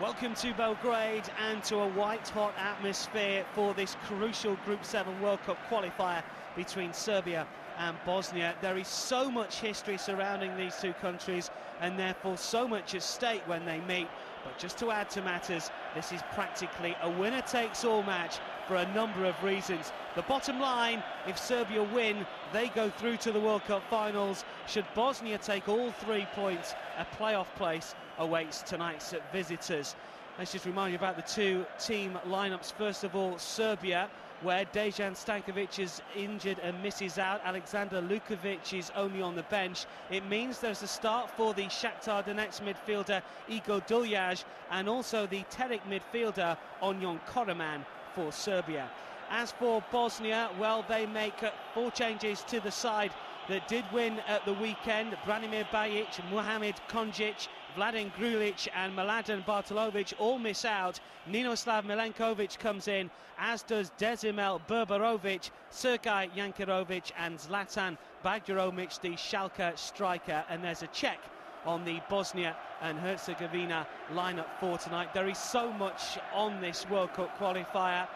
Welcome to Belgrade and to a white-hot atmosphere for this crucial Group 7 World Cup qualifier between Serbia and Bosnia. There is so much history surrounding these two countries and therefore so much at stake when they meet. But just to add to matters, this is practically a winner-takes-all match for a number of reasons. The bottom line, if Serbia win, they go through to the World Cup finals. Should Bosnia take all 3 points, a playoff place awaits tonight's visitors. Let's just remind you about the two team lineups. First of all, Serbia, where Dejan Stankovic is injured and misses out. Alexander Lukovic is only on the bench. It means there's a start for the Shakhtar Donetsk midfielder Igor Duljac and also the Terek midfielder Onyon Koroman for Serbia. As for Bosnia, well, they make 4 changes to the side that did win at the weekend. Branimir Bajic, Muhammed Konjic, Vladen Grulic and Mladen Bartolovic all miss out. Ninoslav Milenkovic comes in, as does Desimel Berberovic, Sergej Jankirovic and Zlatan Bagjeromic, the Schalke striker. And there's a check on the Bosnia and Herzegovina lineup for tonight. There is so much on this World Cup qualifier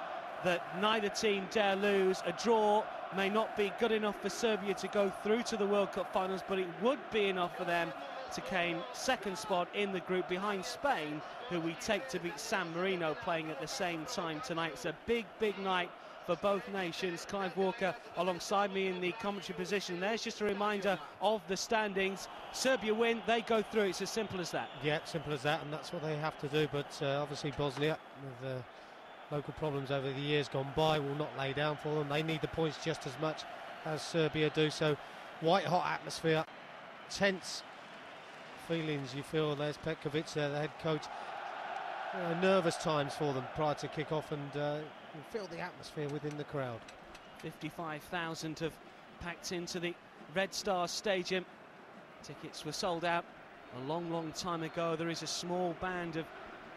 that neither team dare lose. A draw may not be good enough for Serbia to go through to the World Cup finals, but it would be enough for them to claim second spot in the group behind Spain, who we take to beat San Marino, playing at the same time tonight. It's a big night for both nations. Clive Walker alongside me in the commentary position. There's just a reminder of the standings. Serbia win, they go through. It's as simple as that. Yeah, simple as that, and that's what they have to do. But obviously Bosnia, with local problems over the years gone by, will not lay down for them. They need the points just as much as Serbia do. So white-hot atmosphere, tense feelings. You feel there's Petkovic there, the head coach. Nervous times for them prior to kick-off, and you feel the atmosphere within the crowd. 55,000 have packed into the Red Star Stadium. Tickets were sold out a long time ago. There is a small band of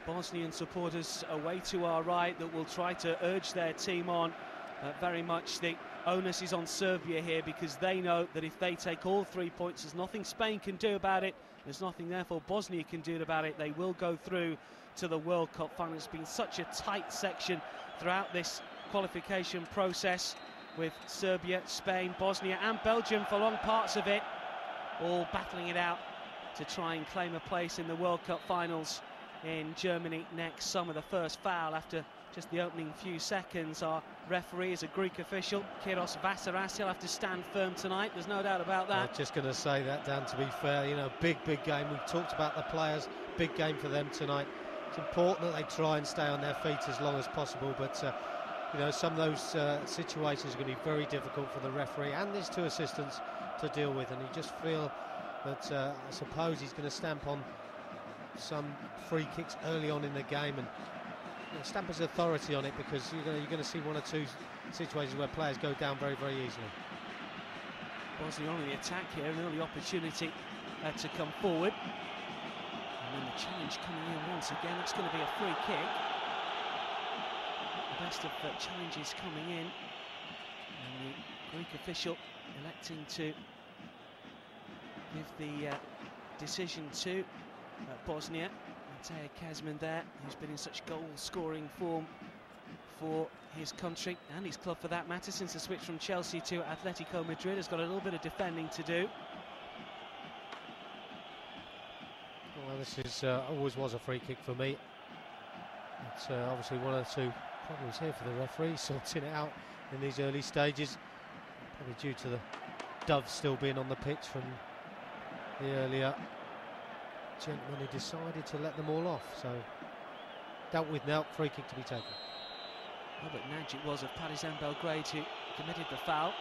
Bosnian supporters away to our right that will try to urge their team on. Very much the onus is on Serbia here, because they know that if they take all 3 points, there's nothing Spain can do about it. There's nothing therefore Bosnia can do about it. They will go through to the World Cup final. It's been such a tight section throughout this qualification process, with Serbia, Spain, Bosnia and Belgium for long parts of it, all battling it out to try and claim a place in the World Cup finals in Germany next summer. The first foul after just the opening few seconds. Our referee is a Greek official, Kyros Vassarras. He'll have to stand firm tonight, there's no doubt about that. I was just going to say that, Dan, to be fair. You know, big game. We've talked about the players, big game for them tonight. It's important that they try and stay on their feet as long as possible, but you know, some of those situations are going to be very difficult for the referee and his 2 assistants to deal with, and you just feel that I suppose he's going to stamp on some free kicks early on in the game and stamp his authority on it, because you're going to see 1 or 2 situations where players go down very easily. Bosnia on the attack here, an early opportunity to come forward, and then the challenge coming in once again. That's going to be a free kick. The best of challenges coming in, and the Greek official electing to give the decision to Bosnia. Mateja Kazman there, who's been in such goal-scoring form for his country and his club for that matter since the switch from Chelsea to Atletico Madrid. Has got a little bit of defending to do. Well, this is always was a free kick for me. It's obviously 1 or 2 problems here for the referee, sorting it out in these early stages. Probably due to the Doves still being on the pitch from the earlier gentleman who decided to let them all off. So dealt with now, free kick to be taken. Robert Nagy it was of Partizan Belgrade who committed the foul.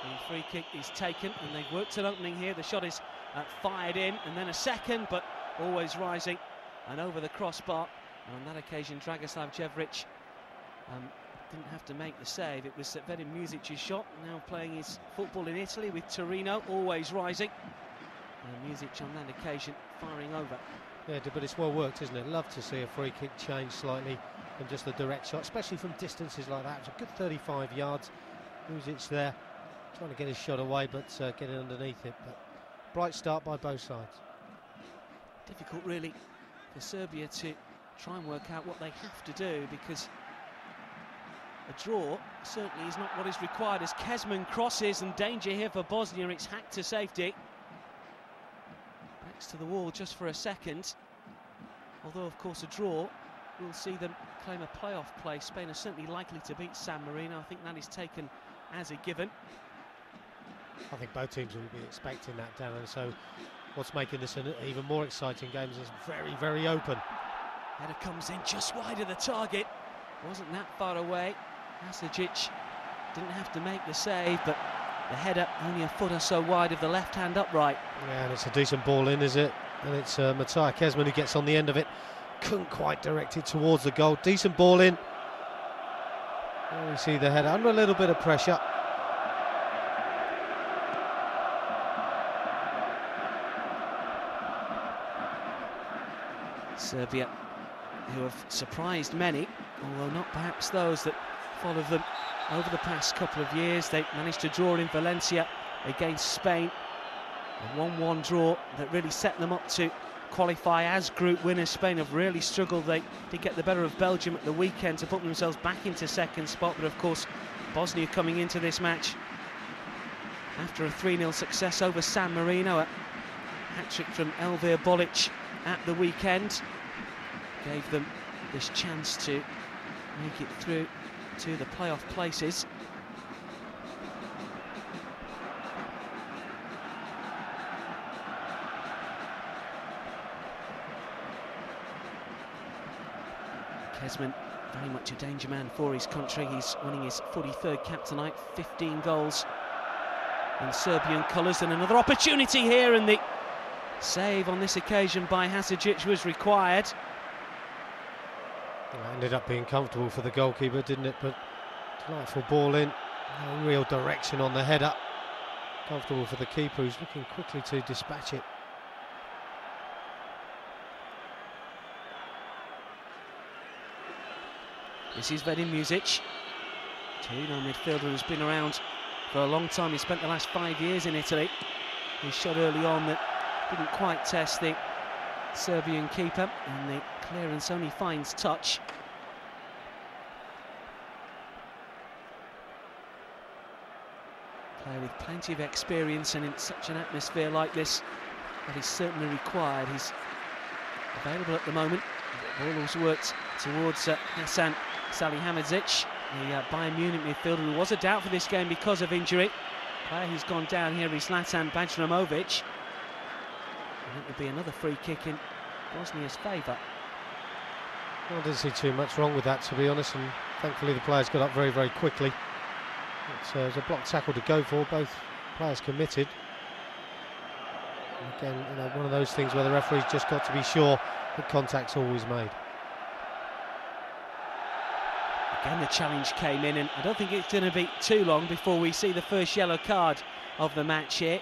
The free kick is taken, and they've worked an opening here. The shot is fired in, and then a second, but always rising and over the crossbar. And on that occasion, Dragoslav Jevric didn't have to make the save. It was Vedim Music's shot, now playing his football in Italy with Torino, always rising. And Music on that occasion firing over. Yeah, but it's well worked, isn't it? Love to see a free kick change slightly from just a direct shot, especially from distances like that. It's a good 35 yards. Music there, trying to get his shot away, but getting underneath it. But bright start by both sides. Difficult, really, for Serbia to try and work out what they have to do, because a draw certainly is not what is required as Kezman crosses, and danger here for Bosnia. It's hacked to safety. Backs to the wall just for a second. Although, of course, a draw will see them claim a playoff place. Spain are certainly likely to beat San Marino. I think that is taken as a given. I think both teams will be expecting that, Darren. So what's making this an even more exciting game is it's very, very open. Header comes in just wide of the target. Wasn't that far away. Hasidic didn't have to make the save, but the header only a foot or so wide of the left-hand upright. Yeah, and it's a decent ball in, is it? And it's Matthias Kezman who gets on the end of it. Couldn't quite direct it towards the goal. Decent ball in. There we see the header under a little bit of pressure. Serbia, who have surprised many, although not perhaps those that followed them over the past couple of years. They managed to draw in Valencia against Spain. A 1-1 draw that really set them up to qualify as group winners. Spain have really struggled. They did get the better of Belgium at the weekend to put themselves back into second spot, but of course Bosnia coming into this match after a 3-0 success over San Marino. A hat-trick from Elvir Bolic at the weekend gave them this chance to make it through to the playoff places. Kezman, very much a danger man for his country. He's winning his 43rd cap tonight, 15 goals in Serbian colours, and another opportunity here, and the save on this occasion by Hasidic was required. Well, it ended up being comfortable for the goalkeeper, didn't it? But delightful ball in, no real direction on the header. Comfortable for the keeper, who's looking quickly to dispatch it. This is Vedim Muzic, Torino midfielder who's been around for a long time. He spent the last 5 years in Italy. He shot early on that didn't quite test the Serbian keeper, and the clearance only finds touch. Player with plenty of experience, and in such an atmosphere like this, that is certainly required. He's available at the moment. The ball has worked towards Hasan Salihamidzic, the Bayern Munich midfielder who was a doubt for this game because of injury. Player who's gone down here is Zlatan Bajramovic. And it would be another free kick in Bosnia's favour. Well, I didn't see too much wrong with that, to be honest, and thankfully the players got up very, very quickly. It was a block tackle to go for, both players committed. And again, you know, one of those things where the referee's just got to be sure that contact's always made. Again, the challenge came in, and I don't think it's going to be too long before we see the first yellow card of the match here.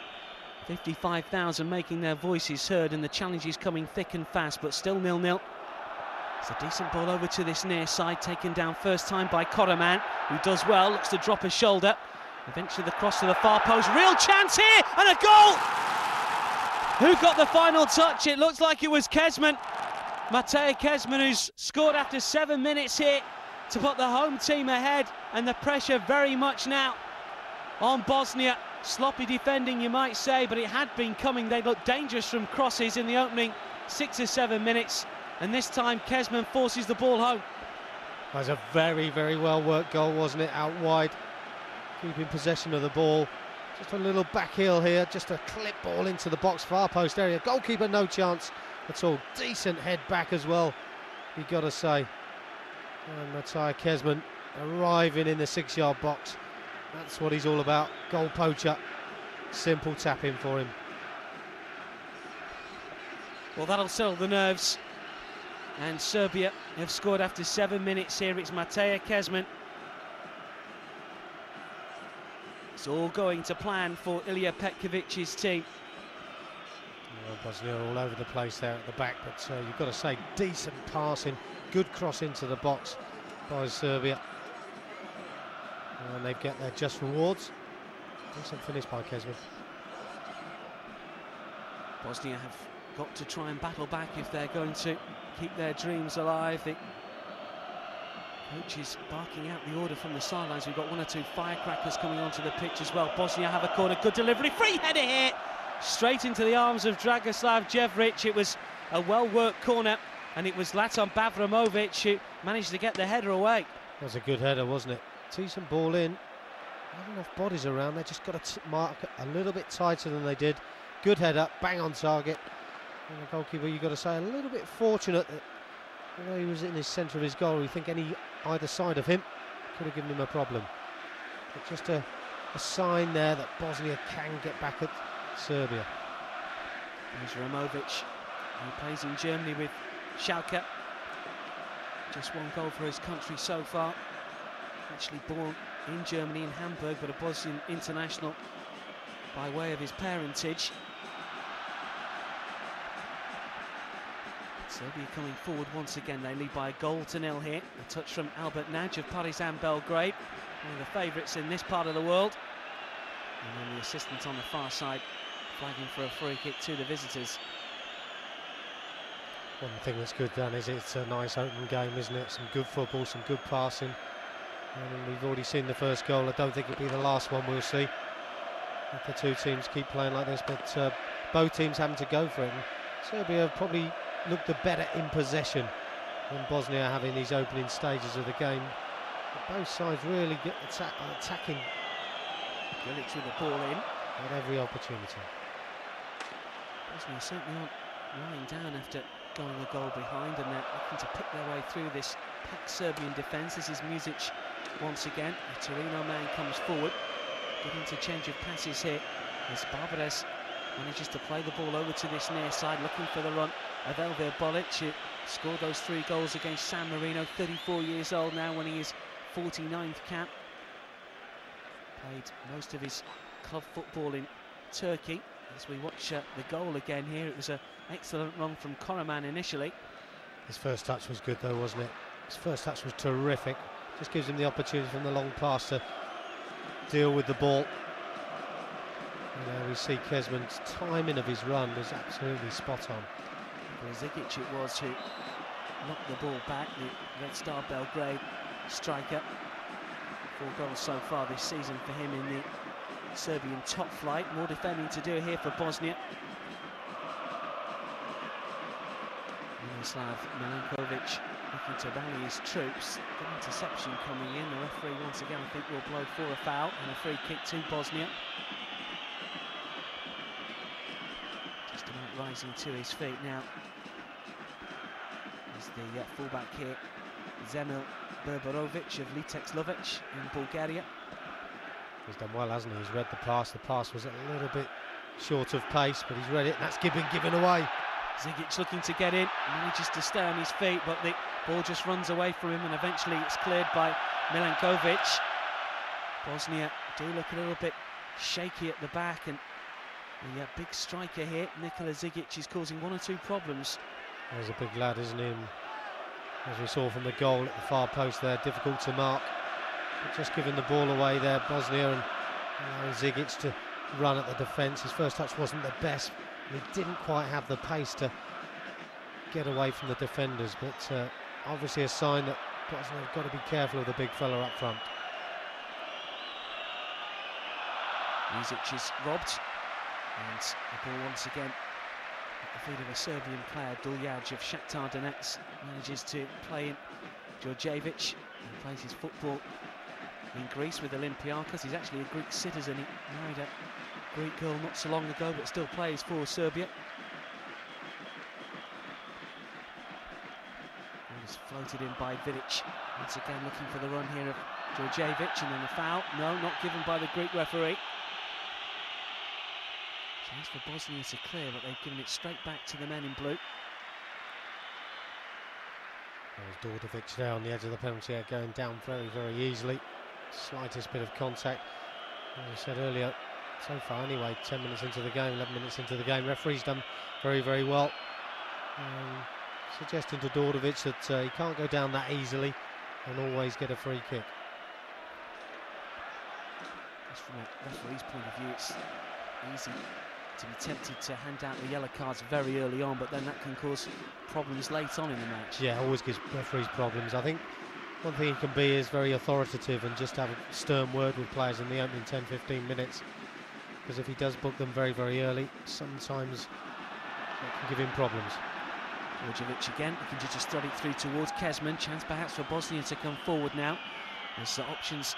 55,000 making their voices heard, and the challenge is coming thick and fast, but still 0-0. It's a decent ball over to this near side, taken down first time by Koraman, who does well, looks to drop a shoulder. Eventually the cross to the far post, real chance here, and a goal! Who got the final touch? It looks like it was Kezman. Matthias Kezman, who's scored after 7 minutes here to put the home team ahead, and the pressure very much now on Bosnia. Sloppy defending, you might say, but it had been coming. They looked dangerous from crosses in the opening 6 or 7 minutes, and this time Kezman forces the ball home. That was a very, very well worked goal, wasn't it? Out wide, keeping possession of the ball. Just a little back heel here, just a clip ball into the box far post area. Goalkeeper no chance at all. Decent head back as well, you've got to say. And Matthias Kezman arriving in the 6-yard box. That's what he's all about. Goal poacher. Simple tap in for him. Well, that'll settle the nerves. And Serbia have scored after 7 minutes here. It's Matthias Kezman. It's all going to plan for Ilija Petkovic's team. Well, Bosnia all over the place there at the back, but you've got to say, decent passing, good cross into the box by Serbia. And they get their just rewards. Decent finish by Kezman. Bosnia have got to try and battle back if they're going to keep their dreams alive. The coach is barking out the order from the sidelines. We've got one or two firecrackers coming onto the pitch as well. Bosnia have a corner, good delivery, free header hit straight into the arms of Dragoslav Jevric. It was a well-worked corner, and it was Latan Bavramovic who managed to get the header away. That was a good header, wasn't it? Decent ball in. Not enough bodies around. They just got to mark a little bit tighter than they did. Good header, bang on target. And the goalkeeper, you've got to say, a little bit fortunate that although he was in the centre of his goal, you think either side of him could have given him a problem. But just a sign there that Bosnia can get back at Serbia. There's Ramovic, who plays in Germany with Schalke. Just one goal for his country so far. Actually born in Germany, in Hamburg, but a Bosnian international by way of his parentage. Serbia coming forward once again. They lead by a goal to nil here. A touch from Albert Nagy of Partizan Belgrade, one of the favourites in this part of the world. And then the assistant on the far side flagging for a free kick to the visitors. One thing that's good, Dan, is it's a nice open game, isn't it? Some good football, some good passing. And we've already seen the first goal. I don't think it'll be the last one we'll see if the two teams keep playing like this, but both teams having to go for it. And Serbia probably looked the better in possession than Bosnia having these opening stages of the game. But both sides really get attacking. Grilic with the ball in. At every opportunity. Bosnia certainly aren't lying down after going a goal behind, and they're looking to pick their way through this packed Serbian defence. This is Music once again. The Torino man comes forward. Good interchange of passes here as Barbares manages to play the ball over to this near side, looking for the run of Elvir Bolic, who scored those 3 goals against San Marino, 34 years old now, winning his 49th cap. Played most of his club football in Turkey. As we watch the goal again here, it was an excellent run from Karaman initially. His first touch was good though, wasn't it? His first touch was terrific. Just gives him the opportunity from the long pass to deal with the ball. And we see Kezman's timing of his run was absolutely spot on. Zigic it was who knocked the ball back, the Red Star Belgrade striker. 4 goals so far this season for him in the Serbian top flight. More defending to do here for Bosnia. Miroslav Milankovic looking to rally his troops. Good interception coming in. The referee once again, I think, will blow for a foul and a free kick to Bosnia. Just about rising to his feet now. As the fullback here, Zemil Berberovic of Litex Lovech in Bulgaria. He's done well, hasn't he? He's read the pass. The pass was a little bit short of pace, but he's read it, and that's been given away. Zigic looking to get in, manages to stay on his feet, but the ball just runs away from him, and eventually it's cleared by Milankovic. Bosnia do look a little bit shaky at the back, and the big striker here, Nikola Zigic, is causing 1 or 2 problems. He's a big lad, isn't he? And as we saw from the goal at the far post there, difficult to mark. But just giving the ball away there, Bosnia, and allowing Zigic to run at the defence. His first touch wasn't the best. He didn't quite have the pace to get away from the defenders, but obviously a sign that Bosnia have got to be careful of the big fella up front. Music is robbed, and the ball once again at the feet of a Serbian player. Duljac of Shakhtar Donetsk manages to play in Djordjevic, and plays his football in Greece with Olympiacos. He's actually a Greek citizen. He married a Greek girl not so long ago, but still plays for Serbia. He's floated in by Vidic. Once again looking for the run here of Djordjevic, and then the foul. No, not given by the Greek referee. Chance for Bosnia to clear, but they've given it straight back to the men in blue. There's Dordovic there on the edge of the penalty area, going down very, very easily. Slightest bit of contact. As I said earlier, so far anyway, 10 minutes into the game, 11 minutes into the game, referee's done very, very well. Suggesting to Dordovic that he can't go down that easily and always get a free kick. Just from a referee's point of view, it's easy to be tempted to hand out the yellow cards very early on, but then that can cause problems late on in the match. Yeah, always gives referees problems. I think one thing he can be is very authoritative and just have a stern word with players in the opening 10-15 minutes, because if he does book them very, very early, sometimes it can give him problems. Djordjevic again, looking to just thread it through towards Kezman. Chance perhaps for Bosnia to come forward now. There's options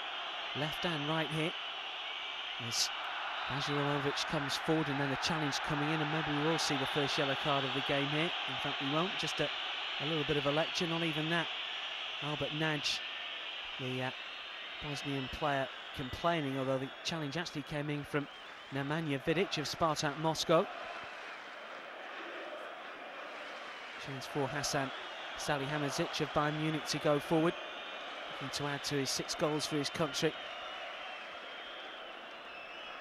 left and right here. As Bajrovic comes forward, and then the challenge coming in, and maybe we will see the first yellow card of the game here. In fact, we won't. Just a little bit of a lecture, not even that. Albert Naj, the Bosnian player, complaining, although the challenge actually came in from Nemanja Vidic of Spartak Moscow. Chance for Hasan Salihamidzic of Bayern Munich to go forward, looking to add to his 6 goals for his country.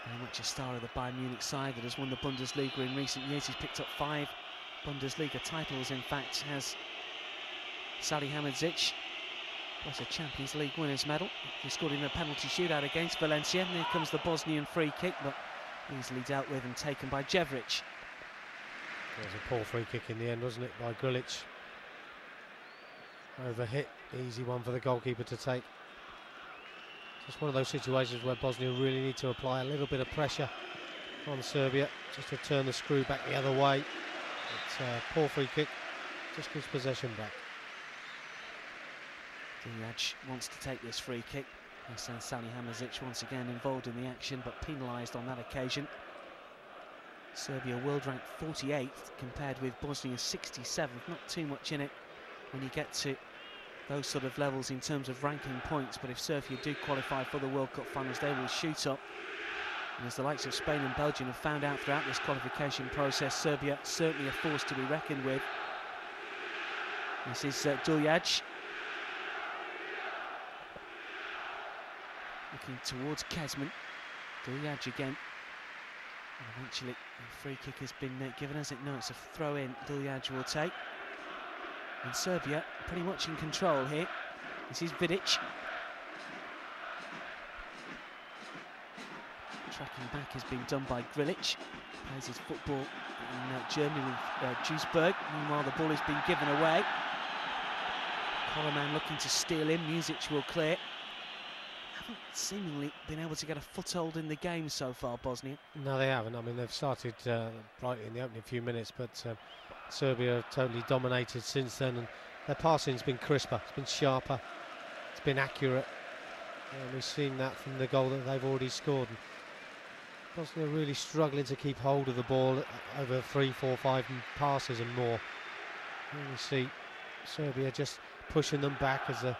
Very much a star of the Bayern Munich side that has won the Bundesliga in recent years. He's picked up 5 Bundesliga titles, in fact, has Salihamidzic, plus a Champions League winners' medal. He scored in a penalty shootout against Valencia. And here comes the Bosnian free kick, but easily dealt with and taken by Djevric. It was a poor free kick in the end, wasn't it, by Grilic. Overhit, easy one for the goalkeeper to take. Just one of those situations where Bosnia really need to apply a little bit of pressure on Serbia, just to turn the screw back the other way. It's a poor free kick, just gives possession back. Dujac wants to take this free kick. Hasan Salihamidzic once again involved in the action, but penalised on that occasion. Serbia world ranked 48th compared with Bosnia's 67th. Not too much in it when you get to those sort of levels in terms of ranking points, but if Serbia do qualify for the World Cup finals, they will shoot up. And as the likes of Spain and Belgium have found out throughout this qualification process, Serbia certainly a force to be reckoned with. This is Dujac. Looking towards Kezman. Dujac again. And eventually a free kick has been given, has it? No, it's a throw in. Dujac will take. And Serbia pretty much in control here. This is Vidic. Tracking back has been done by Grilic. Plays his football in Germany with Duisburg. Meanwhile, the ball has been given away. Koloman looking to steal in. Music will clear. Haven't seemingly been able to get a foothold in the game so far, Bosnia. No, they haven't. I mean, they've started brightly in the opening few minutes, but Serbia have totally dominated since then, and their passing's been crisper, it's been sharper, it's been accurate. And we've seen that from the goal that they've already scored. And Bosnia really struggling to keep hold of the ball over 3, 4, 5 passes and more. And we see Serbia just pushing them back as the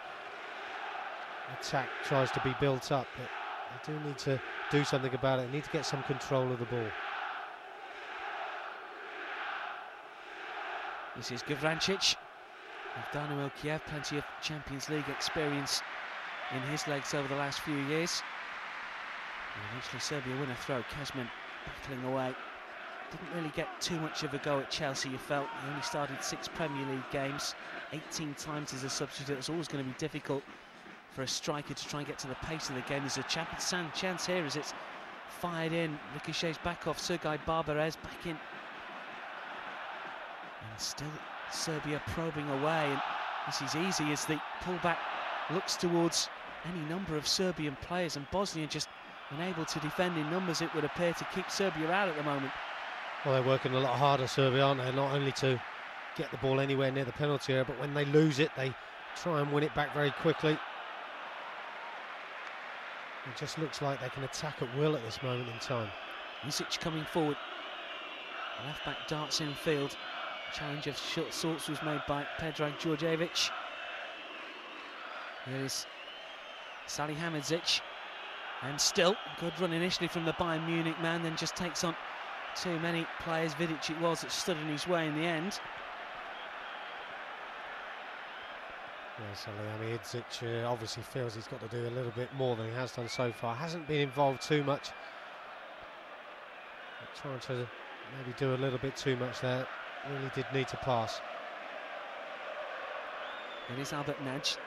attack tries to be built up, but they do need to do something about it. They need to get some control of the ball. This is Gavrancic of Dynamo Kiev, plenty of Champions League experience in his legs over the last few years. And eventually Serbia win a throw. Kezman battling away. Didn't really get too much of a go at Chelsea, you felt. He only started 6 Premier League games, 18 times as a substitute. It's always going to be difficult for a striker to try and get to the pace of the game. There's a chance here as it's fired in. Ricochets back off Sergei Barbarez, back in. And still Serbia probing away, and this is easy as the pullback looks towards any number of Serbian players, and Bosnia just unable to defend in numbers, it would appear, to keep Serbia out at the moment. Well, they're working a lot harder, Serbia, aren't they? Not only to get the ball anywhere near the penalty area, but when they lose it, they try and win it back very quickly. It just looks like they can attack at will at this moment in time. Isic coming forward. The left back darts in field. Challenge of short sorts was made by Predrag Djordjevic. Here is Salihamidzic. And still, good run initially from the Bayern Munich man, then just takes on too many players. Vidic it was that stood in his way in the end. Yeah, Salihamidzic obviously feels he's got to do a little bit more than he has done so far. Hasn't been involved too much. But trying to maybe do a little bit too much there. Really did need to pass. It is Albert Naj.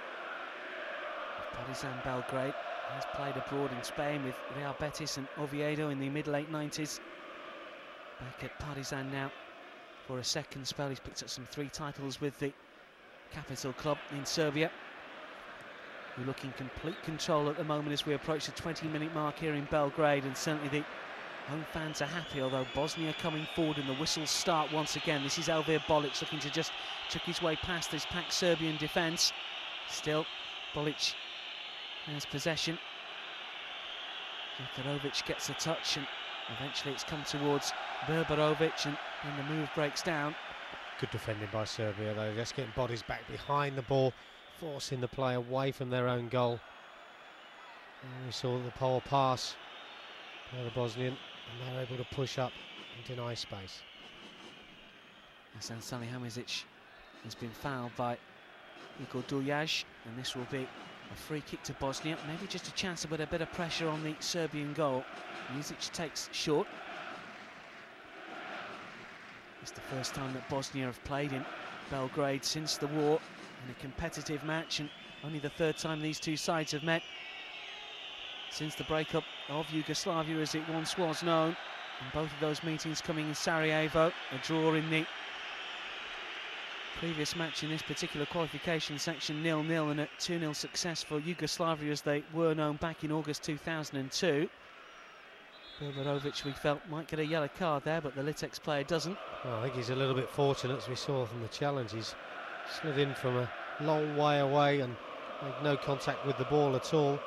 Partizan Belgrade has played abroad in Spain with Real Betis and Oviedo in the mid-late 90s. back at Partizan now for a second spell. He's picked up some 3 titles with the capital club in Serbia. We look in complete control at the moment as we approach the 20-minute mark here in Belgrade, and certainly the home fans are happy, although Bosnia coming forward and the whistles start once again. This is Elvir Bolic looking to just chuck his way past this packed Serbian defence. Still, Bolic has possession. Zekarovic gets a touch, and eventually it's come towards Berberovic, and then the move breaks down. Good defending by Serbia, though, just getting bodies back behind the ball, forcing the play away from their own goal. And we saw the poor pass by the Bosnian, and they're able to push up and deny space. Hasan Salihamidzic has been fouled by Igor Duljaž, and this will be a free kick to Bosnia. Maybe just a chance to put a bit of pressure on the Serbian goal. Mizic takes short. It's the first time that Bosnia have played in Belgrade since the war in a competitive match, and only the 3rd time these two sides have met since the breakup of Yugoslavia as it once was known. And both of those meetings coming in Sarajevo, a draw in the previous match in this particular qualification section, 0-0, and a 2-0 success for Yugoslavia as they were known back in August 2002. Berberovic, we felt, might get a yellow card there, but the Litex player doesn't. Well, I think he's a little bit fortunate, as we saw from the challenge. He's slid in from a long way away and made no contact with the ball at all.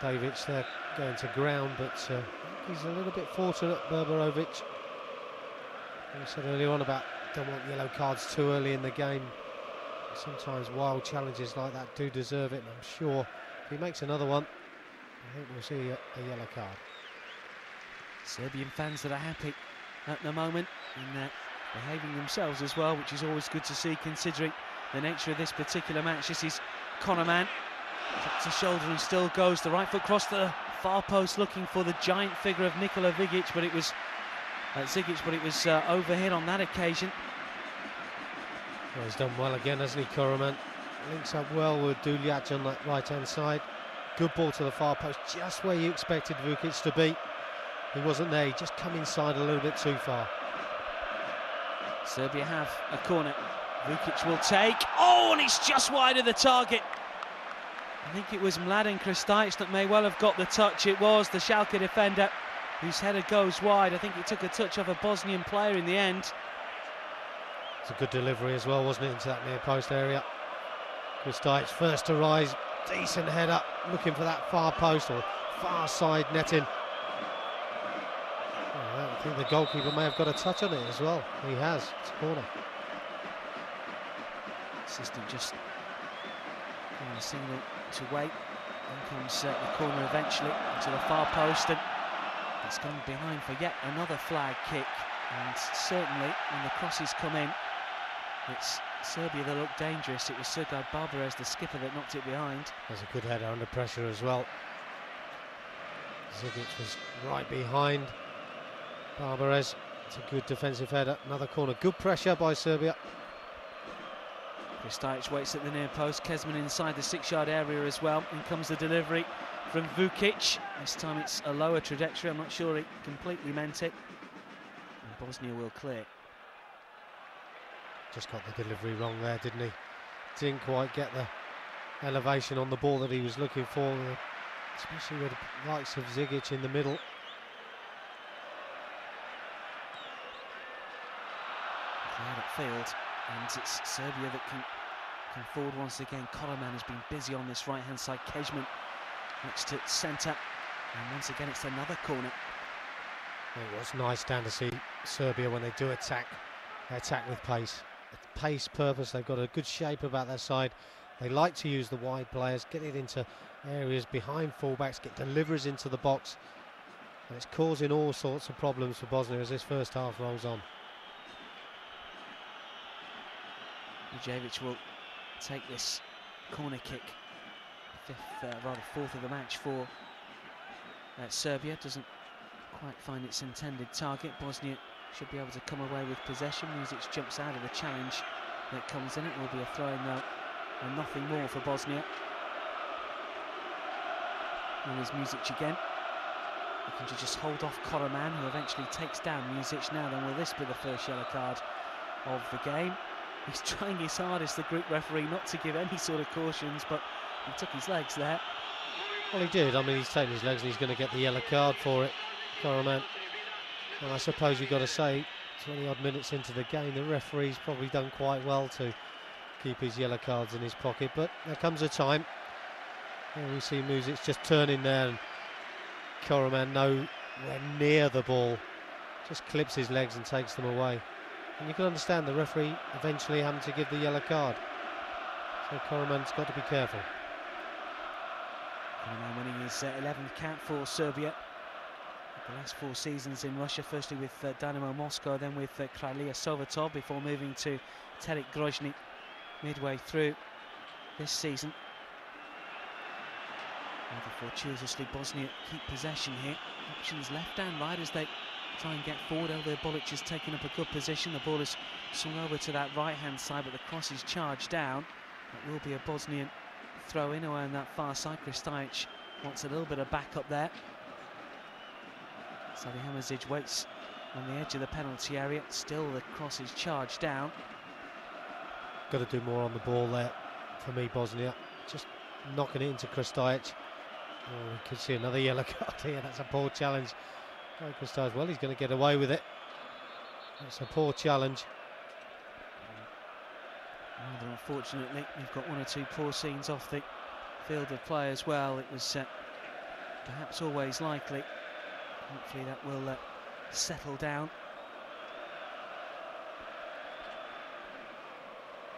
Davic there going to ground, but he's a little bit fortunate, Berberovic. We said earlier on about don't want yellow cards too early in the game. Sometimes wild challenges like that do deserve it, and I'm sure if he makes another one, I think we'll see a yellow card. Serbian fans that are happy at the moment, and behaving themselves as well, which is always good to see considering the nature of this particular match. This is Konaman, drops the shoulder and still goes the right foot across the far post looking for the giant figure of Nikola Zigic, but it was overhit on that occasion. Well, he's done well again, hasn't he, Koraman? Links up well with Duljaž on that right-hand side. Good ball to the far post, just where you expected Vukic to be. He wasn't there, he just come inside a little bit too far. Serbia have a corner. Vukic will take. Oh, and it's just wide of the target. I think it was Mladen Krstajic that may well have got the touch. It was the Schalke defender whose header goes wide. I think he took a touch off a Bosnian player in the end. It's a good delivery as well, wasn't it, into that near post area. Krstajic first to rise, decent header, looking for that far post or far side netting. Oh, I think the goalkeeper may have got a touch on it as well. He has. It's a corner. Assistant just giving a signal to wait. Then comes the corner eventually to the far post, and it's gone behind for yet another flag kick. And certainly when the crosses come in, it's Serbia that look dangerous. It was Sergej Barbarez, the skipper, that knocked it behind. There's a good header under pressure as well. Zigic was right behind Barbarez. It's a good defensive header. Another corner. Good pressure by Serbia. Krstajic waits at the near post. Kezman inside the 6-yard area as well. In comes the delivery from Vukic. This time it's a lower trajectory. I'm not sure he completely meant it. And Bosnia will clear. Just got the delivery wrong there, didn't he? Didn't quite get the elevation on the ball that he was looking for, especially with the likes of Zigic in the middle. Cleared upfield, and it's Serbia that can come forward once again. Koloman has been busy on this right-hand side. Kezman next to centre, and once again it's another corner. It was nice down to see Serbia when they do attack. They attack with pace. Pace, purpose. They've got a good shape about their side. They like to use the wide players, get it into areas behind fullbacks, get deliveries into the box, and it's causing all sorts of problems for Bosnia as this first half rolls on. Ujevic will take this corner kick, fourth of the match for Serbia. Doesn't quite find its intended target. Bosnia should be able to come away with possession. Mizic jumps out of the challenge that comes in. It will be a throw-in though, and nothing more for Bosnia. And there's Mizic again. looking to just hold off Koroman, who eventually takes down Music. Now then, will this be the first yellow card of the game? He's trying his hardest, the group referee, not to give any sort of cautions, but he took his legs there. Well, he did. I mean, he's taken his legs and he's going to get the yellow card for it, Koroman. And I suppose you've got to say, 20-odd minutes into the game, the referee's probably done quite well to keep his yellow cards in his pocket. But there comes a time, and we see Music just turning there, and Koroman nowhere near the ball, just clips his legs and takes them away. And you can understand the referee eventually having to give the yellow card. So Koroman's got to be careful. Koroman winning his 11th cap for Serbia. The last 4 seasons in Russia, firstly with Dynamo Moscow, then with Kralija Sovetov, before moving to Terik Grozny midway through this season. Rather fortuitously, Bosnia keep possession here. Options left and right as they try and get forward. Elvir Bolic has taken up a good position. The ball is swung over to that right-hand side, but the cross is charged down. It will be a Bosnian throw-in around that far side. Kristajic wants a little bit of backup there. Salihamidzic waits on the edge of the penalty area. Still, the cross is charged down. Got to do more on the ball there for me, Bosnia. Just knocking it into Kristajic. Oh, we could see another yellow card here. That's a poor challenge. Oh, Kristajic, well, he's going to get away with it. That's a poor challenge. Rather unfortunately, we've got 1 or 2 poor scenes off the field of play as well. It was perhaps always likely. Hopefully that will settle down.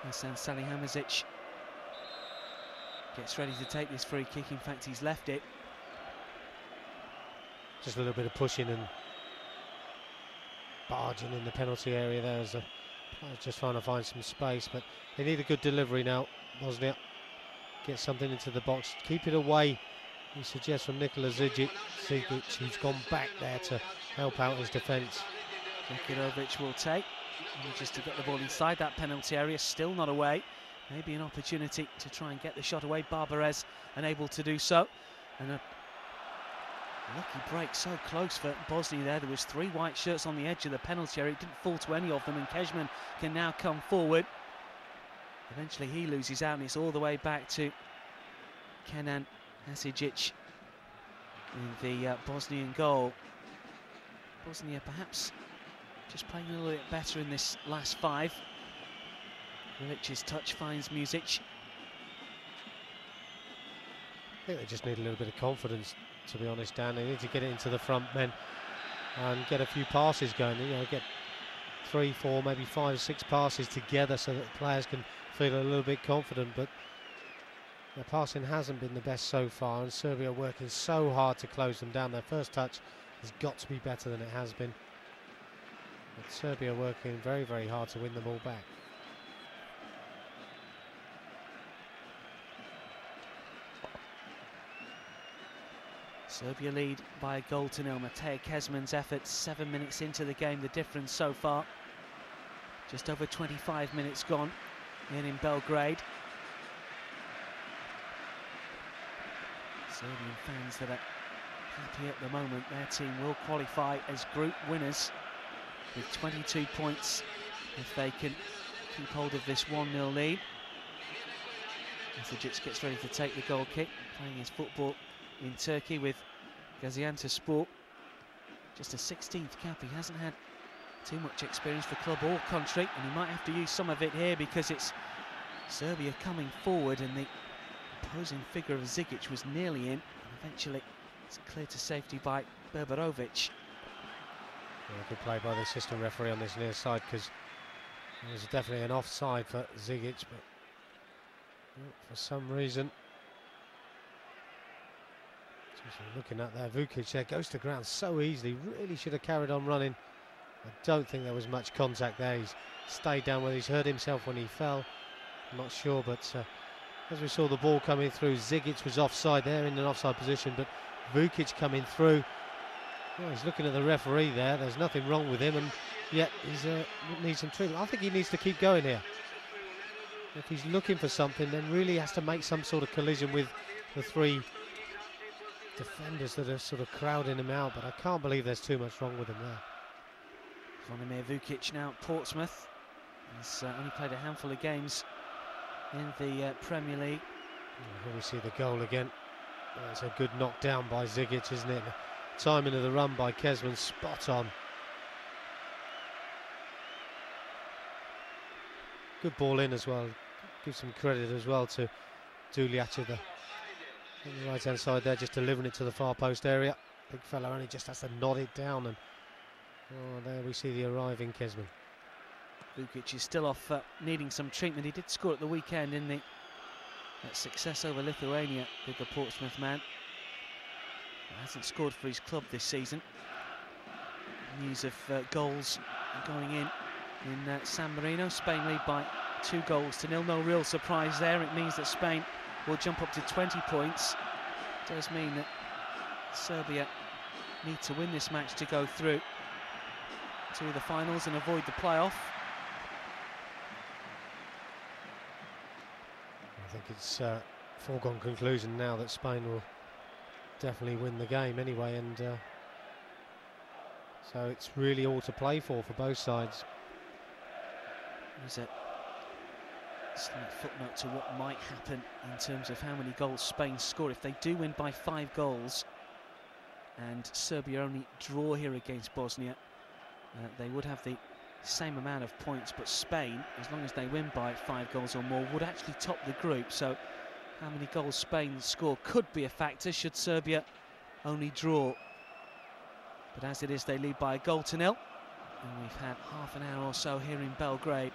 Hasan Salihamidzic gets ready to take this free kick. In fact, he's left it. Just a little bit of pushing and barging in the penalty area there as the players just trying to find some space, but they need a good delivery now. Bosnia get something into the box, keep it away. He suggests from Nikola Zigic, who's gone back there to help out his defence. Zekirovic will take, just to get the ball inside that penalty area, still not away. Maybe an opportunity to try and get the shot away. Barbarez unable to do so. And a lucky break so close for Bosnia there. There was 3 white shirts on the edge of the penalty area. It didn't fall to any of them, and Kejman can now come forward. Eventually he loses out, and it's all the way back to Kenan Hasidic in the Bosnian goal. Bosnia perhaps just playing a little bit better in this last 5. Milic's touch finds Music. I think they just need a little bit of confidence, to be honest, Dan. They need to get it into the front men and get a few passes going. You know, get 3, 4, maybe 5, 6 passes together so that the players can feel a little bit confident. But their passing hasn't been the best so far, and Serbia are working so hard to close them down. Their first touch has got to be better than it has been. But Serbia are working very, very hard to win the ball back. Serbia lead by a goal to 0. Matej Kejman's efforts 7 minutes into the game, the difference so far. Just over 25 minutes gone in Belgrade. Serbian fans that are happy at the moment. Their team will qualify as group winners with 22 points if they can keep hold of this 1-0 lead. Hasidic gets ready to take the goal kick, playing his football in Turkey with Gaziantepspor. Just a 16th cap. He hasn't had too much experience for club or country, and he might have to use some of it here because it's Serbia coming forward, and the opposing figure of Zigic was nearly in, and eventually it's cleared to safety by Berberovic. Yeah, good play by the assistant referee on this near side, because there was definitely an offside for Zigic, but for some reason, looking at there, Vukic there goes to ground so easily. Really should have carried on running. I don't think there was much contact there. He's stayed down where he's hurt himself when he fell. I'm not sure, but as we saw the ball coming through, Zigic was offside there, in an offside position, but Vukic coming through. Well, he's looking at the referee there. There's nothing wrong with him, and yet he's needs some treatment. I think he needs to keep going here. If he's looking for something, then really has to make some sort of collision with the 3 defenders that are sort of crowding him out, but I can't believe there's too much wrong with him there. Zvonimir Vukic now at Portsmouth. He's only played a handful of games in the Premier League. Here we see the goal again. It's a good knockdown by Zigic, isn't it? The timing of the run by Kezman, spot on. Good ball in as well. Give some credit as well to Duliacha on the right hand side there, just delivering it to the far post area. Big fella only just has to nod it down, and there we see the arriving Kezman. Vukic is still off needing some treatment. He did score at the weekend in the success over Lithuania with the Portsmouth man. He hasn't scored for his club this season. News of goals going in San Marino. Spain lead by 2-0. No real surprise there. It means that Spain will jump up to 20 points. It does mean that Serbia need to win this match to go through to the finals and avoid the playoff. I think it's a foregone conclusion now that Spain will definitely win the game anyway, and so it's really all to play for both sides. There's a slight footnote to what might happen in terms of how many goals Spain score. If they do win by 5 goals and Serbia only draw here against Bosnia, they would have the same amount of points, but Spain, as long as they win by 5 goals or more, would actually top the group. So how many goals Spain score could be a factor should Serbia only draw. But as it is, they lead by 1-0, and we've had half an hour or so here in Belgrade.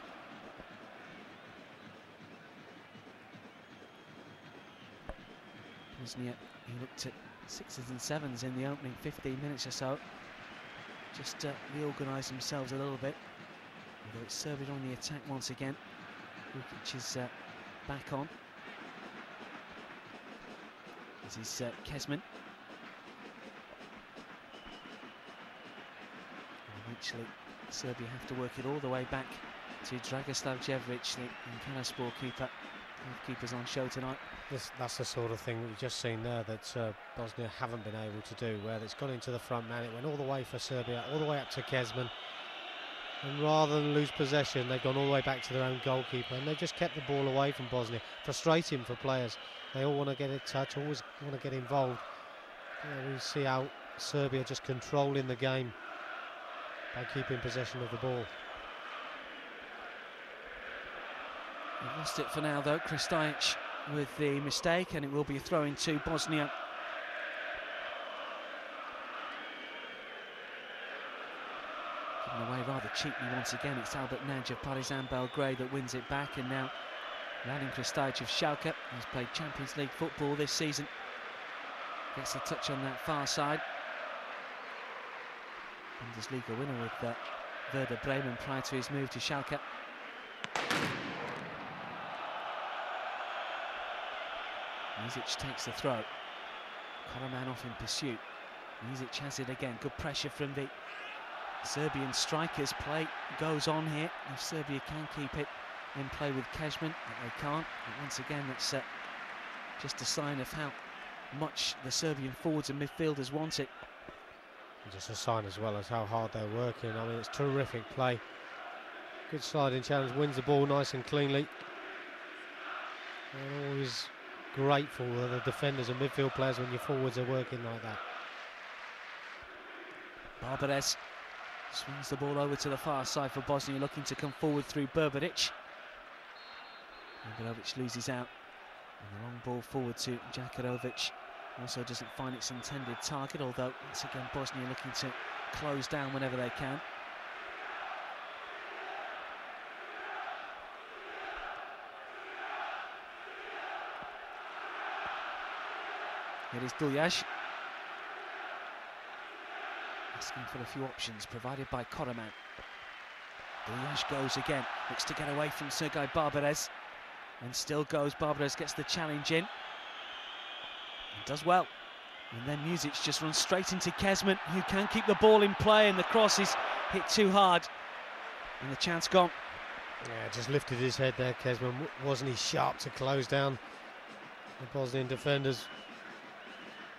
Bosnia, he looked at 6s and 7s in the opening 15 minutes or so. Just reorganised themselves a little bit. Although it's Serbia on the attack once again. Vukic is back on. This is Kezman. Eventually, Serbia have to work it all the way back to Dragoslav Djevric, the Kanaspor keeper. Keepers on show tonight. That's the sort of thing we've just seen there that Bosnia haven't been able to do, where it's gone into the front man. It went all the way for Serbia, all the way up to Kezman, and rather than lose possession, they've gone all the way back to their own goalkeeper, and they've just kept the ball away from Bosnia. Frustrating for players. They all want to get a touch, always want to get involved. We see how Serbia just controlling the game by keeping possession of the ball. They've lost it for now though. Kristajic with the mistake, and it will be a throw into Bosnia. Given away rather cheaply once again. It's Albert Nagy of Partizan Belgrade that wins it back, and now Radim Kristajic of Schalke, who's played Champions League football this season, gets a touch on that far side. Bundesliga winner with Werder Bremen prior to his move to Schalke. Music takes the throw. Karaman off in pursuit. Music has it again. Good pressure from the Serbian strikers. Play goes on here. If Serbia can keep it in play with Kezman, but they can't. And once again, that's just a sign of how much the Serbian forwards and midfielders want it. And just a sign as well as how hard they're working. I mean, it's terrific play. Good sliding challenge. Wins the ball nice and cleanly. And always grateful to the defenders and midfield players when your forwards are working like that. Barbares swings the ball over to the far side for Bosnia, looking to come forward through Berberic. Berberic loses out, and the long ball forward to Djakarovic also doesn't find its intended target, although once again Bosnia looking to close down whenever they can. It is Duljaj, asking for a few options provided by Karaman. Duljaj goes again, looks to get away from Sergei Barbares, and still goes. Barbares gets the challenge in, and does well. And then Music just runs straight into Kezman, who can keep the ball in play, and the cross is hit too hard, and the chance gone. Yeah, just lifted his head there, Kezman. Wasn't he sharp to close down the Bosnian defenders?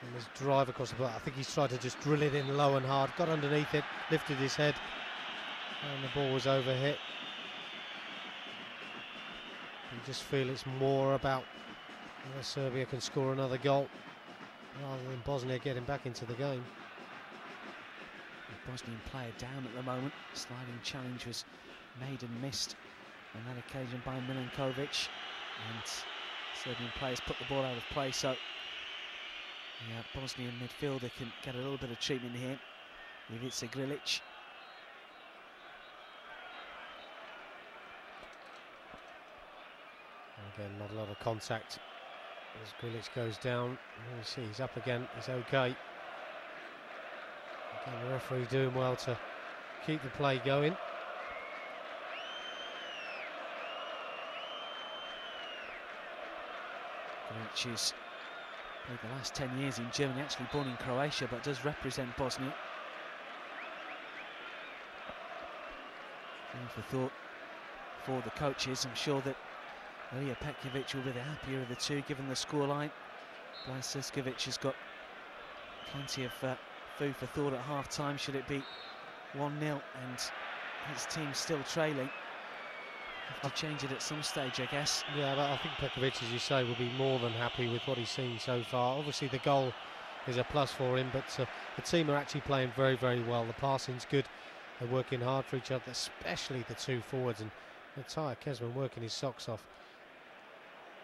And his drive across the bar, I think he's tried to just drill it in low and hard, got underneath it, lifted his head, and the ball was overhit. You just feel it's more about whether Serbia can score another goal rather than Bosnia getting back into the game. The Bosnian player down at the moment. Sliding challenge was made and missed on that occasion by Milenkovic, and Serbian players put the ball out of play, so the Bosnian midfielder can get a little bit of treatment here. Ivica Grilic. Again, not a lot of contact as Grilic goes down. You see he's up again, he's okay. Again, the referee doing well to keep the play going. Grilic is played the last 10 years in Germany, actually born in Croatia, but does represent Bosnia. Food for thought for the coaches. I'm sure that Ilija Petkovic will be the happier of the two, given the scoreline. Blas Siskovic has got plenty of food for thought at half-time, should it be 1-0 and his team still trailing. Have to change it at some stage, I guess. Yeah, but I think Petkovic, as you say, will be more than happy with what he's seen so far. Obviously the goal is a plus for him, but the team are actually playing very, very well. The passing's good, they're working hard for each other, especially the two forwards, and Matija Kezman working his socks off.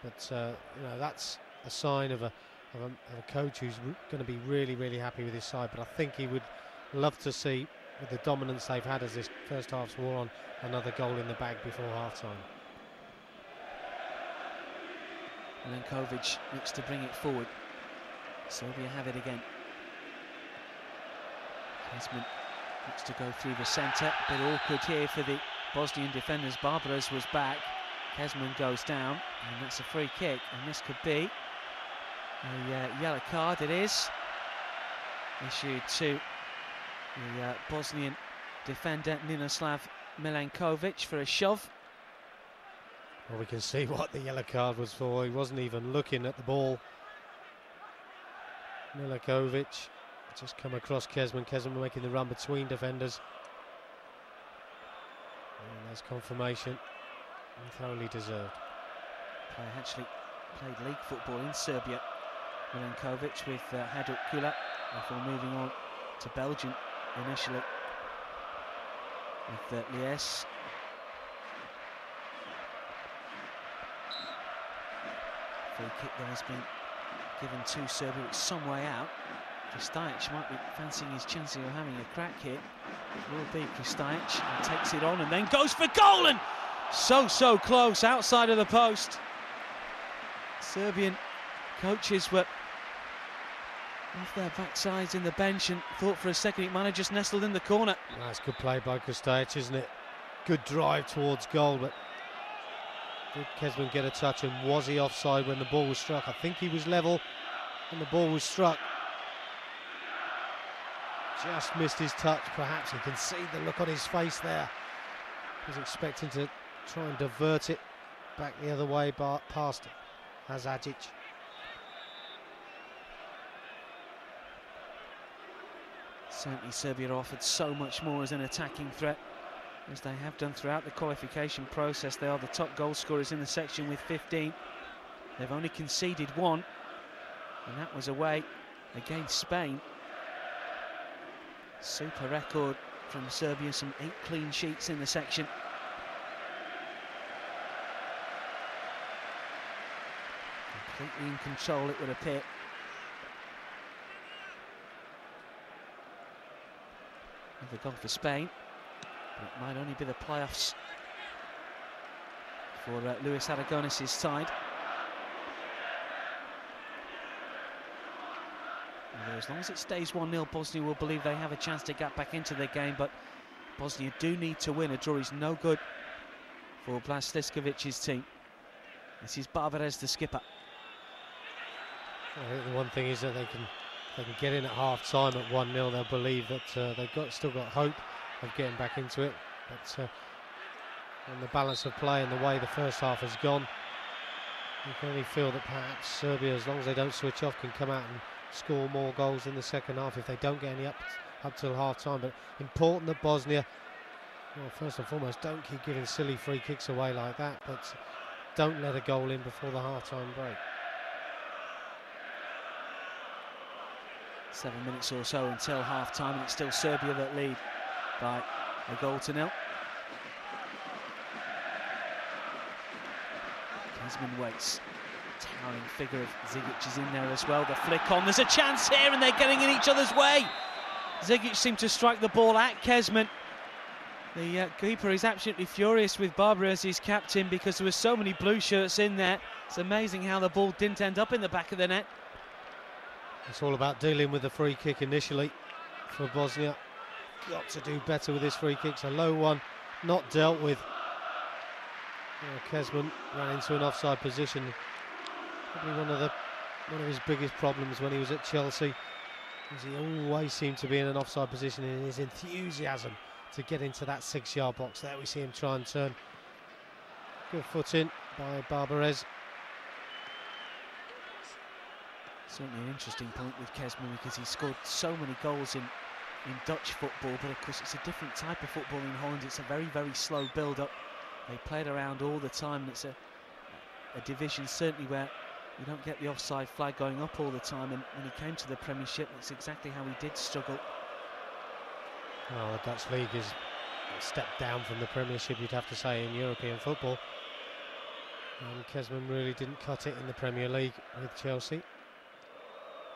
But you know, that's a sign of a coach who's going to be really, really happy with his side. But I think he would love to see, with the dominance they've had as this first half's wore on, another goal in the bag before half-time. Milenkovic looks to bring it forward. Serbia have it again. Kezman looks to go through the centre. A bit awkward here for the Bosnian defenders. Barbaras was back. Kezman goes down, and that's a free kick, and this could be a yellow card. It is issued to the Bosnian defender Ninoslav Milenkovic for a shove. Well, we can see what the yellow card was for. He wasn't even looking at the ball. Milenkovic just come across Kezman. Kezman making the run between defenders. And there's confirmation. And thoroughly deserved. Player actually played league football in Serbia. Milenkovic with Hajduk Kula before moving on to Belgium initially with Lies. Free kick there has been given to Serbia. It's some way out. Kristajic might be fancying his chances of having a crack here. It will be Kristajic. He takes it on and then goes for goal, and so close outside of the post. Serbian coaches were off their backsides in the bench and thought for a second it might have just nestled in the corner. That's good play by Kristajic, isn't it? Good drive towards goal, but did Kezman get a touch, and was he offside when the ball was struck? I think he was level when the ball was struck. Just missed his touch, perhaps. You can see the look on his face there. He was expecting to try and divert it back the other way, past Hajduk. Certainly Serbia offered so much more as an attacking threat, as they have done throughout the qualification process. They are the top goal scorers in the section with 15. They've only conceded one, and that was away against Spain. Super record from Serbia, some 8 clean sheets in the section. Completely in control, it would appear. Another goal for Spain, but it might only be the playoffs for Luis Aragones' side. Although as long as it stays 1-0, Bosnia will believe they have a chance to get back into the game, but Bosnia do need to win. A draw is no good for Blas Stiskovic's team. This is Barbares, the skipper. I think the one thing is that they can get in at half-time at 1-0. They'll believe that they've still got hope of getting back into it. But on the balance of play and the way the first half has gone, you can only feel that perhaps Serbia, as long as they don't switch off, can come out and score more goals in the second half if they don't get any up till half-time. But important that Bosnia, well, first and foremost, don't keep giving silly free kicks away like that, but don't let a goal in before the half-time break. 7 minutes or so until half-time, and it's still Serbia that lead by a 1-0. Kezman waits. Towering figure of Zigic is in there as well. The flick on, there's a chance here, and they're getting in each other's way. Zigic seemed to strike the ball at Kezman. The keeper is absolutely furious with Barber as his captain because there were so many blue shirts in there. It's amazing how the ball didn't end up in the back of the net. It's all about dealing with the free kick initially for Bosnia. Got to do better with his free kicks. A low one, not dealt with. Kezman ran into an offside position. Probably one of his biggest problems when he was at Chelsea, is he always seemed to be in an offside position in his enthusiasm to get into that 6-yard box. There we see him try and turn. Good foot in by Barbarez. Certainly an interesting point with Kezman because he scored so many goals in Dutch football, but of course it's a different type of football in Holland. It's a very, very slow build-up. They play it around all the time, and it's a division certainly where you don't get the offside flag going up all the time, and when he came to the Premiership, that's exactly how he did struggle. Well, the Dutch League is a step down from the Premiership, you'd have to say, in European football. And Kezman really didn't cut it in the Premier League with Chelsea.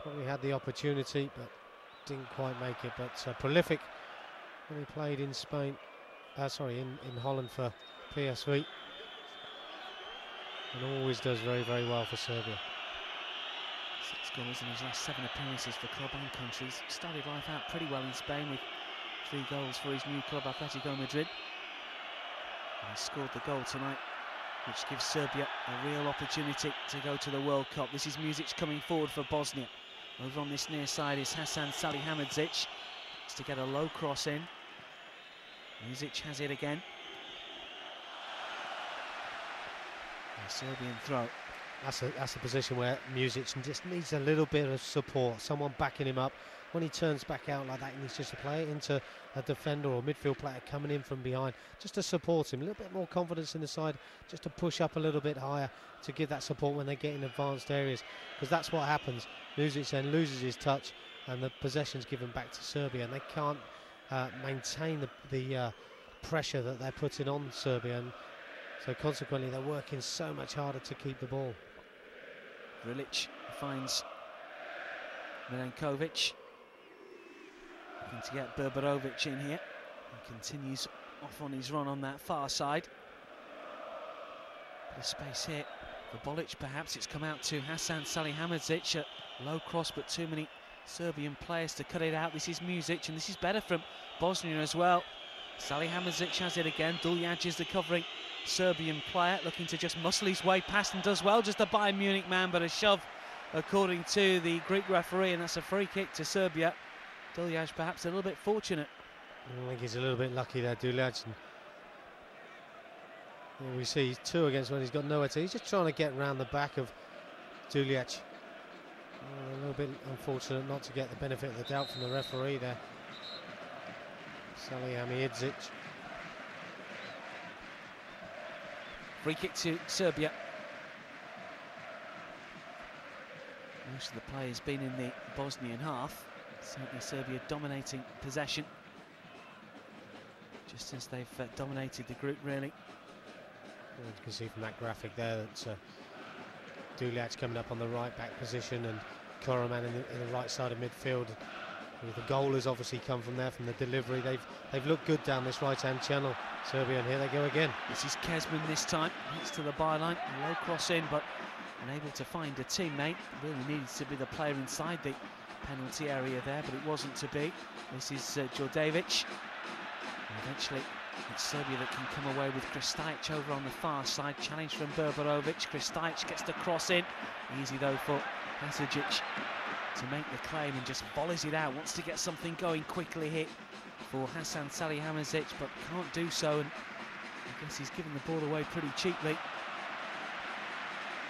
Probably had the opportunity, but didn't quite make it. But prolific when he played in Spain, in Holland for PSV. And always does very, very well for Serbia. 6 goals in his last 7 appearances for club and countries. Started life out pretty well in Spain with 3 goals for his new club, Atletico Madrid. And he scored the goal tonight, which gives Serbia a real opportunity to go to the World Cup. This is Music coming forward for Bosnia. Over on this near side is Hasan Salihamidzic. It's to get a low cross in. Music has it again. A Serbian throw. That's a position where Music just needs a little bit of support, someone backing him up. When he turns back out like that, he needs just to play it into a defender or midfield player coming in from behind, just to support him. A little bit more confidence in the side, just to push up a little bit higher, to give that support when they get in advanced areas, because that's what happens. Music then loses his touch, and the possession's given back to Serbia, and they can't maintain the pressure that they're putting on Serbia, and so consequently they're working so much harder to keep the ball. Vrilic finds Milenkovic. Looking to get Berberovic in here. He continues off on his run on that far side. Bit of space here for Bolic, perhaps. It's come out to Hasan Salihamidzic. A low cross, but too many Serbian players to cut it out. This is Music, and this is better from Bosnia as well. Salihamidzic has it again. Duljac is the covering Serbian player, looking to just muscle his way past, and does well. Just a Bayern Munich man, but a shove according to the Greek referee, and that's a free kick to Serbia. Duljac perhaps a little bit fortunate. I think he's a little bit lucky there, Duljac. We see 2 against 1. He's got nowhere to. He's just trying to get around the back of Duljac. A little bit unfortunate not to get the benefit of the doubt from the referee there. Salihamidzic. Free kick to Serbia. Most of the players been in the Bosnian half. Certainly Serbia dominating possession, just as they've dominated the group, really. Well, you can see from that graphic there that Duljac coming up on the right back position, and Koroman in the right side of midfield. The goal has obviously come from there, from the delivery. They've looked good down this right-hand channel, Serbia, and here they go again. This is Kezman this time. Hits to the byline, a low cross in, but unable to find a teammate. Really needed to be the player inside the penalty area there, but it wasn't to be. This is Djordjevic. Eventually, it's Serbia that can come away with Krstajic over on the far side. Challenge from Berberovic. Krstajic gets the cross in. Easy though for Hasidic to make the claim, and just volleys it out. Wants to get something going quickly here for Hasan Salihamidzic, but can't do so, and I guess he's given the ball away pretty cheaply.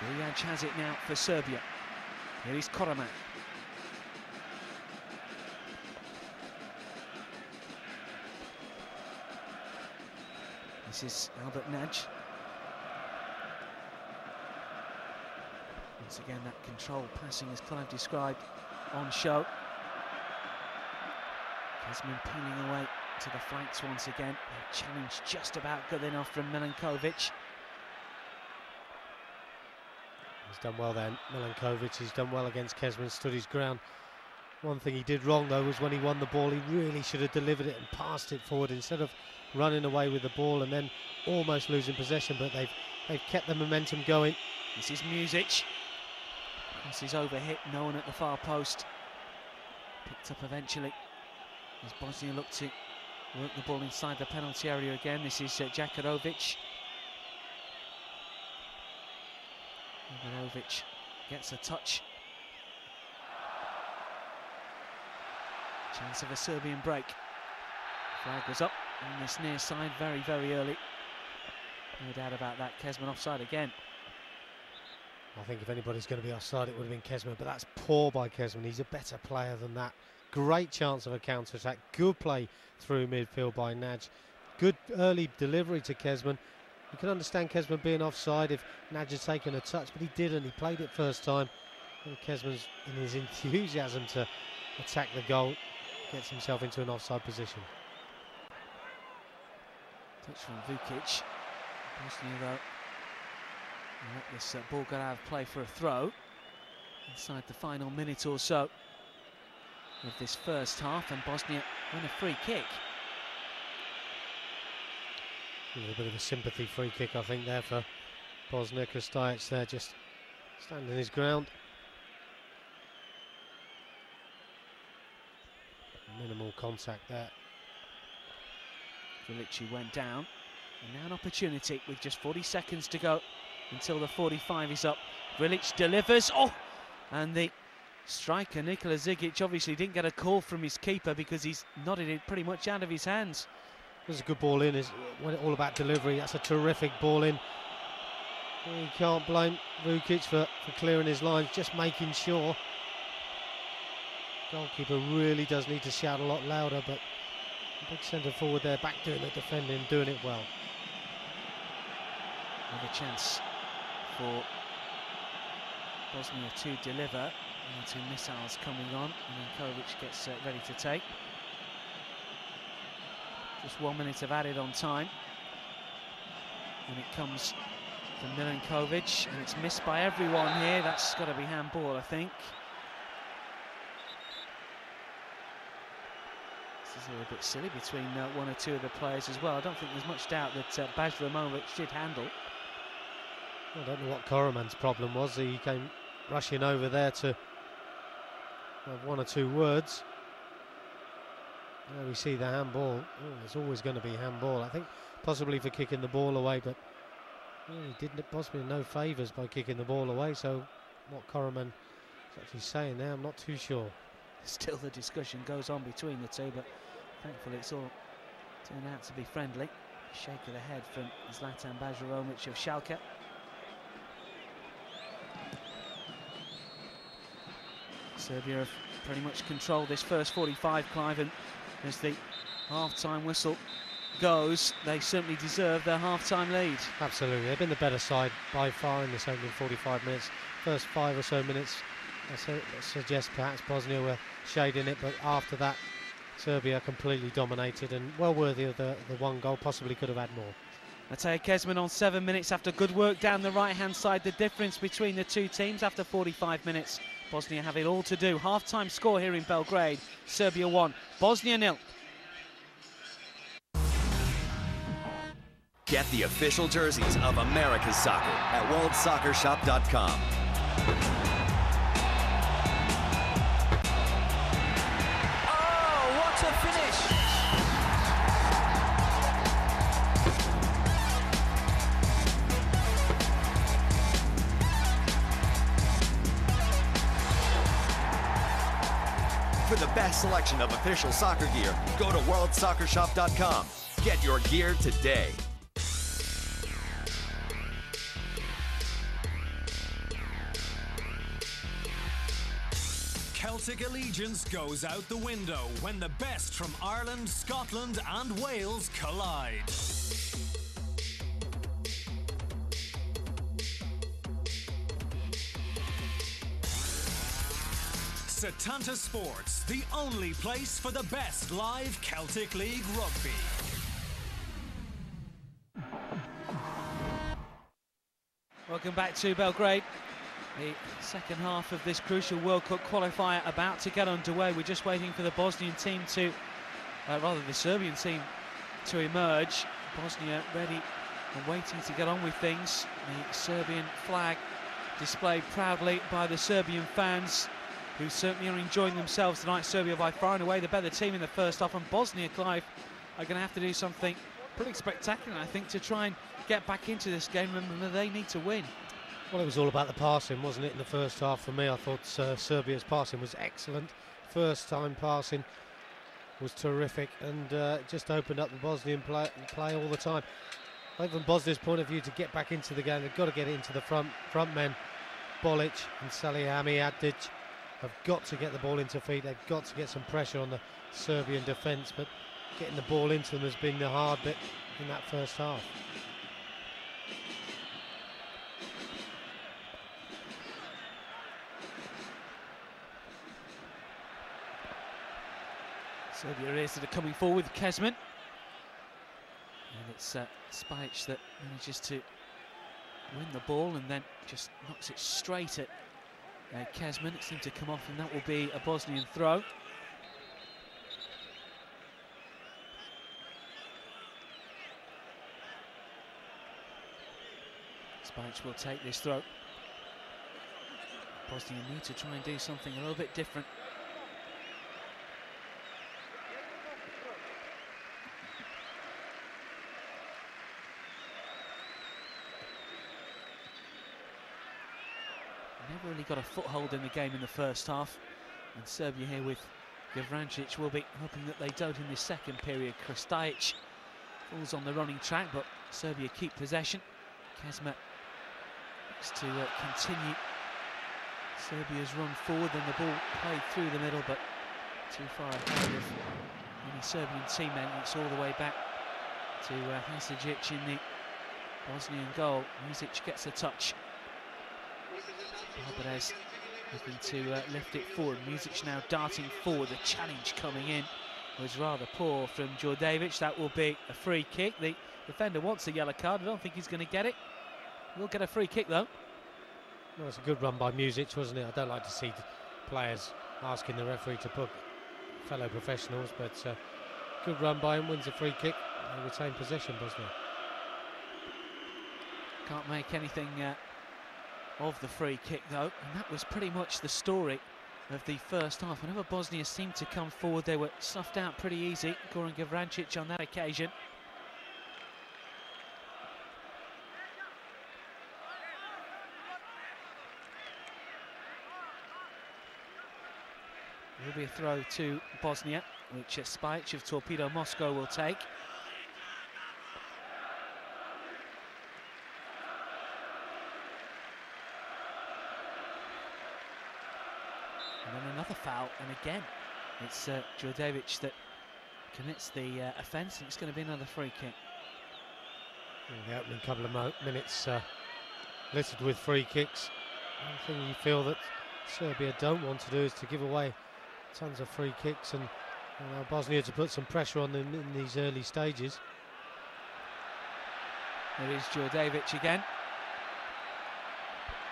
Duljac has it now for Serbia. Here is Koroman. This is Albert Nagy. Once again, that controlled passing, as Clive described, on show. Kesman peeling away to the flanks once again. A challenge just about good enough from Milinkovic. He's done well then, Milinkovic. He's done well against Kesman, stood his ground. One thing he did wrong though was when he won the ball, he really should have delivered it and passed it forward instead of running away with the ball and then almost losing possession. But they've kept the momentum going. This is Music. This is overhit, no one at the far post. Picked up eventually as Bosnia looked to work the ball inside the penalty area again. This is Jakarovic. Jakarovic gets a touch. Chance of a Serbian break. Flag was up on this near side very, very early. No doubt about that. Kesman offside again. I think if anybody's going to be offside, it would have been Kesman, but that's poor by Kesman. He's a better player than that. Great chance of a counter-attack. Good play through midfield by Nagy. Good early delivery to Kesman. You can understand Kesman being offside if Nagy had taken a touch, but he didn't. He played it first time. And Kesman's, in his enthusiasm to attack the goal, gets himself into an offside position. Touch from Vukic. Bosnia, though, let this ball go out of play for a throw inside the final minute or so of this first half, and Bosnia win a free kick. A little bit of a sympathy free kick, I think, there for Bosnia. Krstajic there just standing his ground. Minimal contact there. Vilici went down, and now an opportunity with just 40 seconds to go until the 45 is up. Vilic delivers, and the striker Nikola Zigic obviously didn't get a call from his keeper because he's nodded it pretty much out of his hands. It was a good ball in, it's all about delivery. That's a terrific ball in. You can't blame Vukic for clearing his lines, just making sure. Goalkeeper really does need to shout a lot louder, but big centre forward there, back doing the defending, doing it well. Another chance for Bosnia to deliver. Two missiles coming on, and then Kovic gets ready to take. Just 1 minute of added on time. And it comes from Milinkovic, and it's missed by everyone here. That's got to be handball, I think. This is a little bit silly between one or two of the players as well. I don't think there's much doubt that Bajramovic did handle. I don't know what Koroman's problem was. He came rushing over there to have one or two words. Now we see the handball. There's always going to be handball. I think possibly for kicking the ball away, but he didn't possibly no favours by kicking the ball away. So what Koroman is actually saying there, I'm not too sure. Still the discussion goes on between the two, but thankfully it's all turned out to be friendly. Shake of the head from Zlatan Bajramovic of Schalke. Serbia have pretty much controlled this first 45, Clive, and as the half-time whistle goes, they certainly deserve their half-time lead. Absolutely, they've been the better side by far in this opening 45 minutes. First 5 or so minutes, I suggest perhaps Bosnia were shading it, but after that, Serbia completely dominated and well worthy of the one goal, possibly could have had more. Matej Kesman on 7 minutes after good work down the right-hand side. The difference between the two teams after 45 minutes. Bosnia have it all to do. Half-time score here in Belgrade. Serbia 1, Bosnia 0. Get the official jerseys of America's soccer at worldsoccershop.com. Oh, what a finish! For the best selection of official soccer gear, go to worldsoccershop.com. Get your gear today. Celtic allegiance goes out the window when the best from Ireland, Scotland and Wales collide. Setanta Sports, the only place for the best live Celtic League rugby. Welcome back to Belgrade. The second half of this crucial World Cup qualifier about to get underway. We're just waiting for the Bosnian team to, rather the Serbian team to emerge. Bosnia ready and waiting to get on with things. The Serbian flag displayed proudly by the Serbian fans, who certainly are enjoying themselves tonight. Serbia by far and away the better team in the first half, and Bosnia, Clive, are going to have to do something pretty spectacular, I think, to try and get back into this game. Remember, they need to win. Well, it was all about the passing, wasn't it, in the first half for me? I thought Serbia's passing was excellent. First time passing was terrific, and just opened up the Bosnian play all the time. I think from Bosnia's point of view, to get back into the game, they've got to get it into the front men. Bolic and Salihamidzic have got to get the ball into feet. They've got to get some pressure on the Serbian defence, but getting the ball into them has been the hard bit in that first half. Serbia it is that are coming forward with Kezman. And it's Spajic that manages to win the ball and then just knocks it straight at Kezman. It seemed to come off, and that will be a Bosnian throw. Spajic will take this throw. Bosnia need to try and do something a little bit different. Never really got a foothold in the game in the first half, and Serbia here with Gavrancic will be hoping that they don't in this second period. Krstajic falls on the running track, but Serbia keep possession. Kezman looks to continue Serbia's run forward, then the ball played through the middle, but too far ahead of any Serbian teammate. It's all the way back to Hasidic in the Bosnian goal. Muzic gets a touch. Alvarez looking to lift it forward. Muzic now darting forward. The challenge coming in was rather poor from Djordjevic. That will be a free kick. The defender wants a yellow card. I don't think he's going to get it. We'll get a free kick though. Well, it's a good run by Muzic, wasn't it? I don't like to see players asking the referee to book fellow professionals, but good run by him, wins a free kick. They retain possession, Bosnia. Can't make anything of the free kick though, and that was pretty much the story of the first half. Whenever Bosnia seemed to come forward, they were snuffed out pretty easy. Goran Gavrancic on that occasion. There will be a throw to Bosnia, which Spajic of Torpedo Moscow will take. And then another foul, and again it's Djordjevic that commits the offence, and it's going to be another free kick. The opening couple of minutes littered with free kicks. One thing you feel that Serbia don't want to do is to give away tons of free kicks, and Bosnia to put some pressure on them in these early stages. There is Djordjevic again.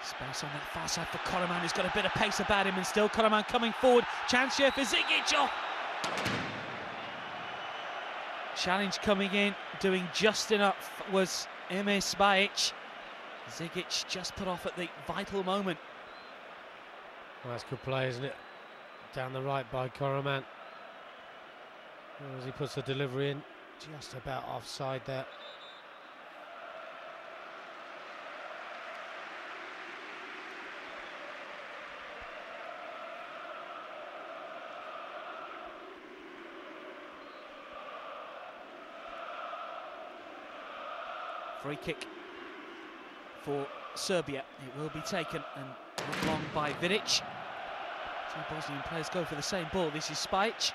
Space on that far side for Karaman, who's got a bit of pace about him, and still Karaman coming forward. Chance here for Zigic. Oh! Challenge coming in, doing just enough was Emir Spajic. Zigic just put off at the vital moment. Well, that's good play, isn't it? Down the right by Karaman. As he puts the delivery in, just about offside there. Free kick for Serbia. It will be taken and not long by Vidic. Two Bosnian players go for the same ball. This is Spajic.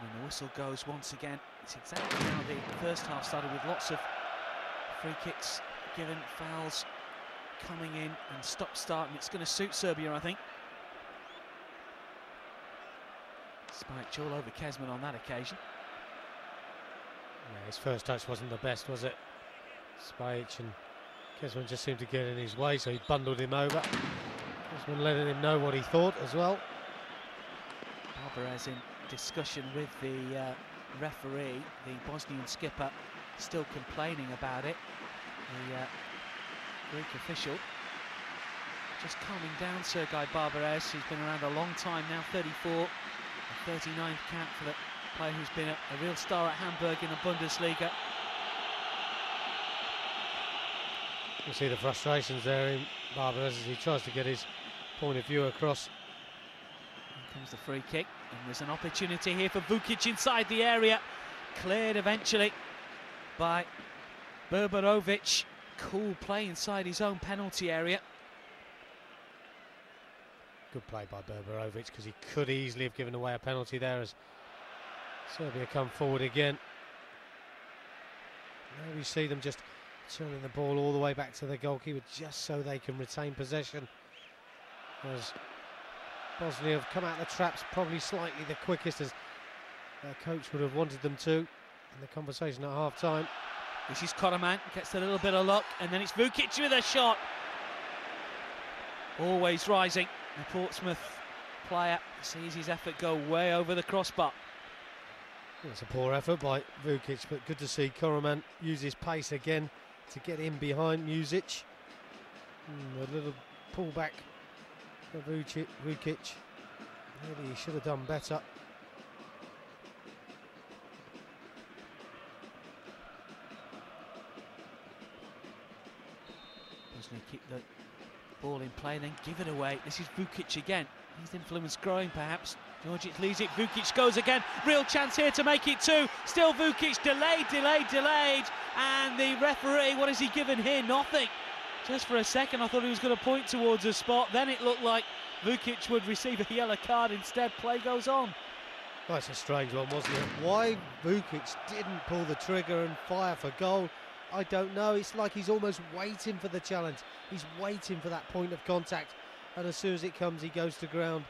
And the whistle goes once again. It's exactly how the first half started, with lots of free kicks given, fouls coming in and stop-start, and it's going to suit Serbia, I think. Spajic all over Kezman on that occasion. Yeah, his first touch wasn't the best, was it? Spajic and Kezman just seemed to get in his way, so he bundled him over. Kezman letting him know what he thought as well. Barbarez in discussion with the referee, the Bosnian skipper, still complaining about it. The Greek official just calming down Sergei Barbarez, who's been around a long time now, 34, a 39th cap for the player who's been a real star at Hamburg in the Bundesliga. You see the frustrations there in Barbarez as he tries to get his point of view across. Here comes the free kick, and there's an opportunity here for Vukic inside the area. Cleared eventually by Berberovic. Cool play inside his own penalty area. Good play by Berberovic, because he could easily have given away a penalty there as Serbia come forward again. Now we see them just turning the ball all the way back to the goalkeeper just so they can retain possession, as Bosnia have come out of the traps probably slightly the quickest, as their coach would have wanted them to in the conversation at half-time. This is Karaman, gets a little bit of luck, and then it's Vukic with a shot. Always rising. The Portsmouth player sees his effort go way over the crossbar. It's a poor effort by Vukic, but good to see Karaman use his pace again to get in behind Music. A little pullback for Vukic. Maybe he should have done better. Bosnia keep the ball in play, then give it away. This is Vukic again. His influence growing perhaps. Djordjic leaves it, Vukic goes again. Real chance here to make it two. Still Vukic, delayed. And the referee, what has he given here? Nothing. Just for a second I thought he was going to point towards a spot. Then it looked like Vukic would receive a yellow card. Instead, play goes on. Well, it's a strange one, wasn't it? Why Vukic didn't pull the trigger and fire for goal, I don't know. It's like he's almost waiting for the challenge. He's waiting for that point of contact, and as soon as it comes, he goes to ground.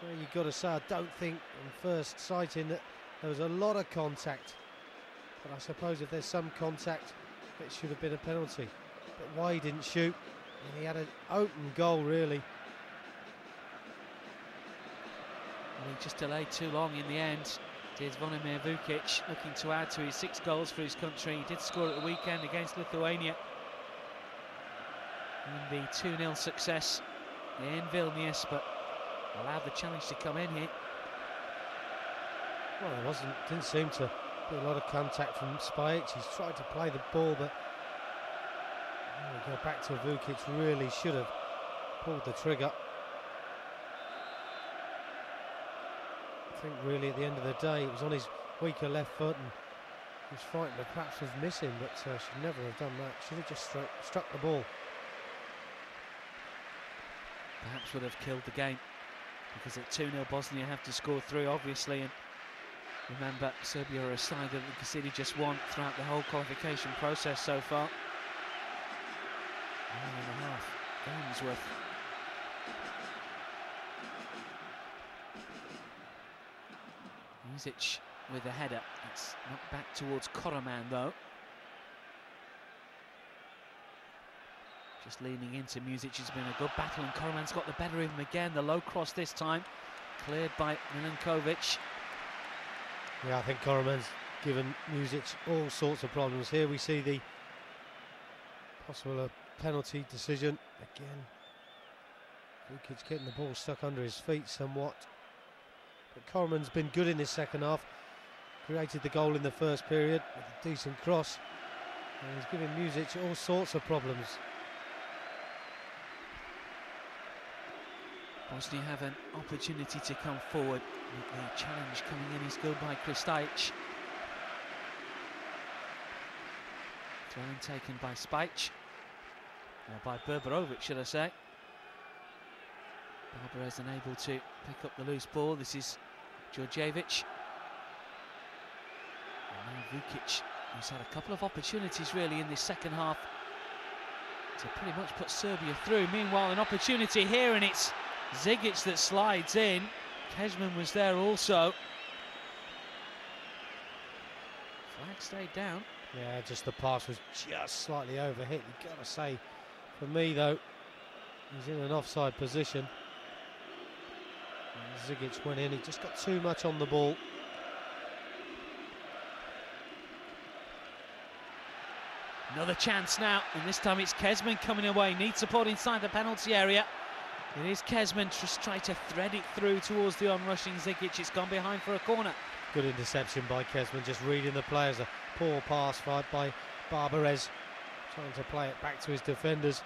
Well, you've got to say, I don't think on first sighting that there was a lot of contact, but I suppose if there's some contact, it should have been a penalty. But why he didn't shoot? And he had an open goal, really. And he just delayed too long in the end. Did Zvonimir Vukic, looking to add to his 6 goals for his country. He did score at the weekend against Lithuania in the 2-0 success in Vilnius, but allowed the challenge to come in here. Well, there didn't seem to be a lot of contact from Spajic. He's tried to play the ball, but we go back to Vukic. Really should have pulled the trigger. I think really at the end of the day it was on his weaker left foot, and he was frightened of perhaps of missing, but should never have done that. Should have just struck the ball. Perhaps would have killed the game, because at 2-0 Bosnia have to score 3 obviously, and remember Serbia are a side that conceded just 1 throughout the whole qualification process so far. 1.5 games worth. Music with a header. It's knocked back towards Karaman though. Just leaning into Music has been a good battle, and Karaman's got the better of him again. The low cross this time, cleared by Milinkovic. Yeah, I think Karaman's given Music all sorts of problems. Here we see the possible penalty decision again. Vukic getting the ball stuck under his feet somewhat. But Karaman's been good in this second half. Created the goal in the first period with a decent cross. And he's giving Music all sorts of problems. Bosnia have an opportunity to come forward. The challenge coming in is good by Kristajic. Throw in taken by Spajic. Or by Berberovic, should I say. Barbarez unable to pick up the loose ball. This is Djordjevic. And now Vukic, who's had a couple of opportunities really in this second half to pretty much put Serbia through. Meanwhile, an opportunity here, and it's Zigic that slides in. Kezman was there also. Flag stayed down. Yeah, just the pass was just slightly overhit. You've got to say, for me though, he's in an offside position. And Zigic went in, he just got too much on the ball. Another chance now, and this time it's Kezman coming away. Needs support inside the penalty area. It is Kezman just trying to thread it through towards the on-rushing Zigic. It's gone behind for a corner. Good interception by Kezman, just reading the players. A poor pass by Barbarez, trying to play it back to his defenders.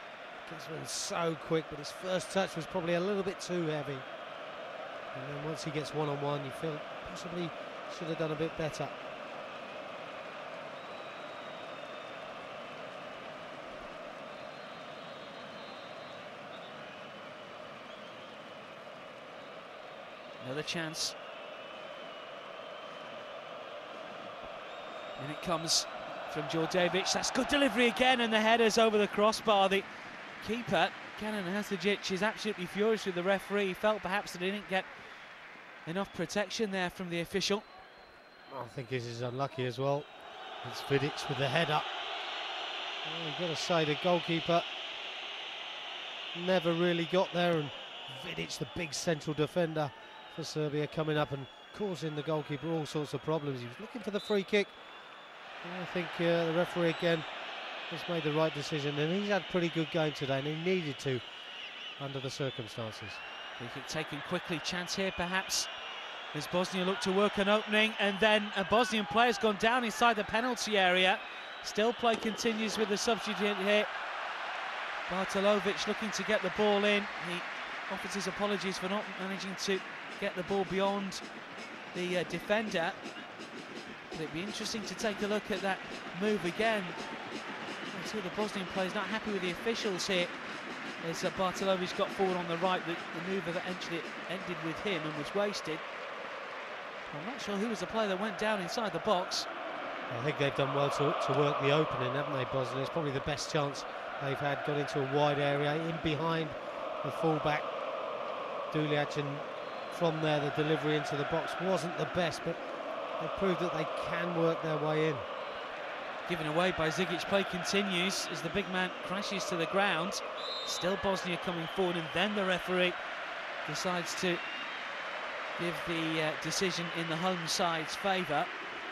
Kezman's so quick, but his first touch was probably a little bit too heavy. And then once he gets one-on-one, you feel possibly should have done a bit better. Another chance. And it comes from Djordjevic. That's good delivery again, and the header's over the crossbar. The keeper, Kenan Hasidic, is absolutely furious with the referee. He felt perhaps that he didn't get enough protection there from the official. I think this is unlucky as well. It's Vidic with the header. Oh, you've got to say the goalkeeper never really got there, and Vidic, the big central defender for Serbia, coming up and causing the goalkeeper all sorts of problems. He was looking for the free kick. And I think the referee again has made the right decision, and he's had a pretty good game today, and he needed to under the circumstances. Free kick taken quickly, chance here perhaps as Bosnia look to work an opening, and then a Bosnian player's gone down inside the penalty area. Still play continues with the substitute here. Bartolovic looking to get the ball in. He offers his apologies for not managing to get the ball beyond the defender. But it'd be interesting to take a look at that move again. Two of the Bosnian players not happy with the officials here. As Bartolovic got forward on the right, the move that eventually ended with him and was wasted. I'm not sure who was the player that went down inside the box. I think they've done well to work the opening, haven't they, Bosnia? It's probably the best chance they've had. Got into a wide area, in behind the fullback, Duliac, and from there the delivery into the box wasn't the best, but they proved that they can work their way in. Given away by Zigic, play continues as the big man crashes to the ground. Still Bosnia coming forward, and then the referee decides to give the decision in the home side's favour.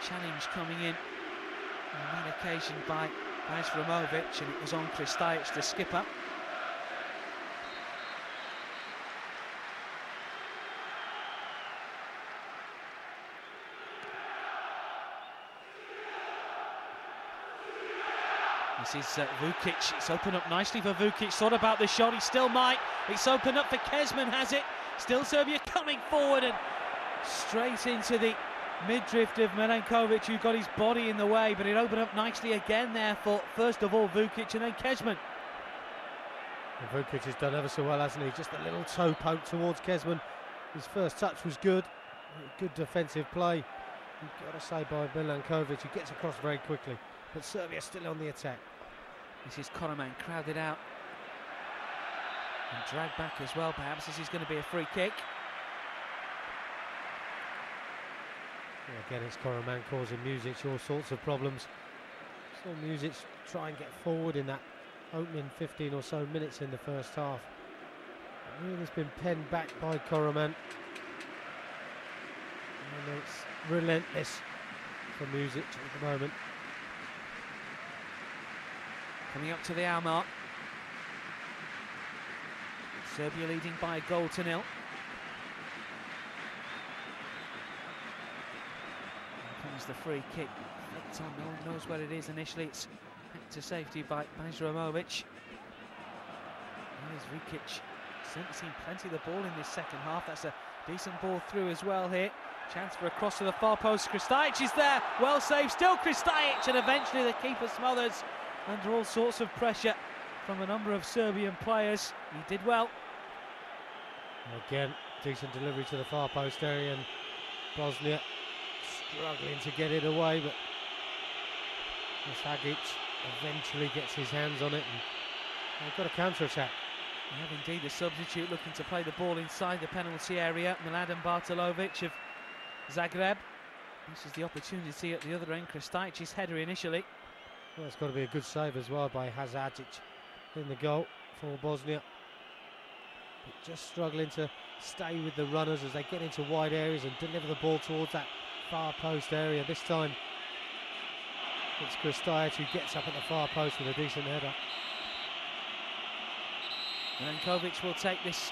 Challenge coming in on that occasion by Bajramovic, and it was on Kristajic, the skipper. This is Vukic. It's opened up nicely for Vukic. Thought about the shot, he still might. It's opened up for Kezman, has it? Still Serbia coming forward and straight into the mid-drift of Milenkovic, who got his body in the way, but it opened up nicely again there for, first of all, Vukic and then Kezman. And Vukic has done ever so well, hasn't he? Just a little toe poke towards Kezman. His first touch was good. Good defensive play, you've got to say, by Milenkovic, who gets across very quickly. But Serbia still on the attack. This is Karaman crowded out and dragged back as well. Perhaps this is going to be a free kick. Well, again, it's Karaman causing Music all sorts of problems. Saw Music try and get forward in that opening 15 or so minutes in the first half. It really has been penned back by Karaman. And it's relentless for Music at the moment. Coming up to the hour mark. Serbia leading by a goal to nil. Here comes the free kick. Flicked on, no one knows where it is initially. It's back to safety by Bajramovic. There's Vukic. Certainly seen plenty of the ball in this second half. That's a decent ball through as well here. Chance for a cross to the far post. Kristajic is there. Well saved. Still Kristajic, and eventually the keeper smothers under all sorts of pressure from a number of Serbian players. He did well. Again, decent delivery to the far post area, and Bosnia struggling to get it away, but Hagic eventually gets his hands on it and They've got a counter-attack. They have indeed a substitute looking to play the ball inside the penalty area. Mladen Bartolovic of Zagreb. This is the opportunity at the other end. Krstajić's header initially. Well, it's got to be a good save as well by Hazadzic in the goal for Bosnia. But just struggling to stay with the runners as they get into wide areas and deliver the ball towards that far post area. This time it's Krstajić who gets up at the far post with a decent header. Milenkovic will take this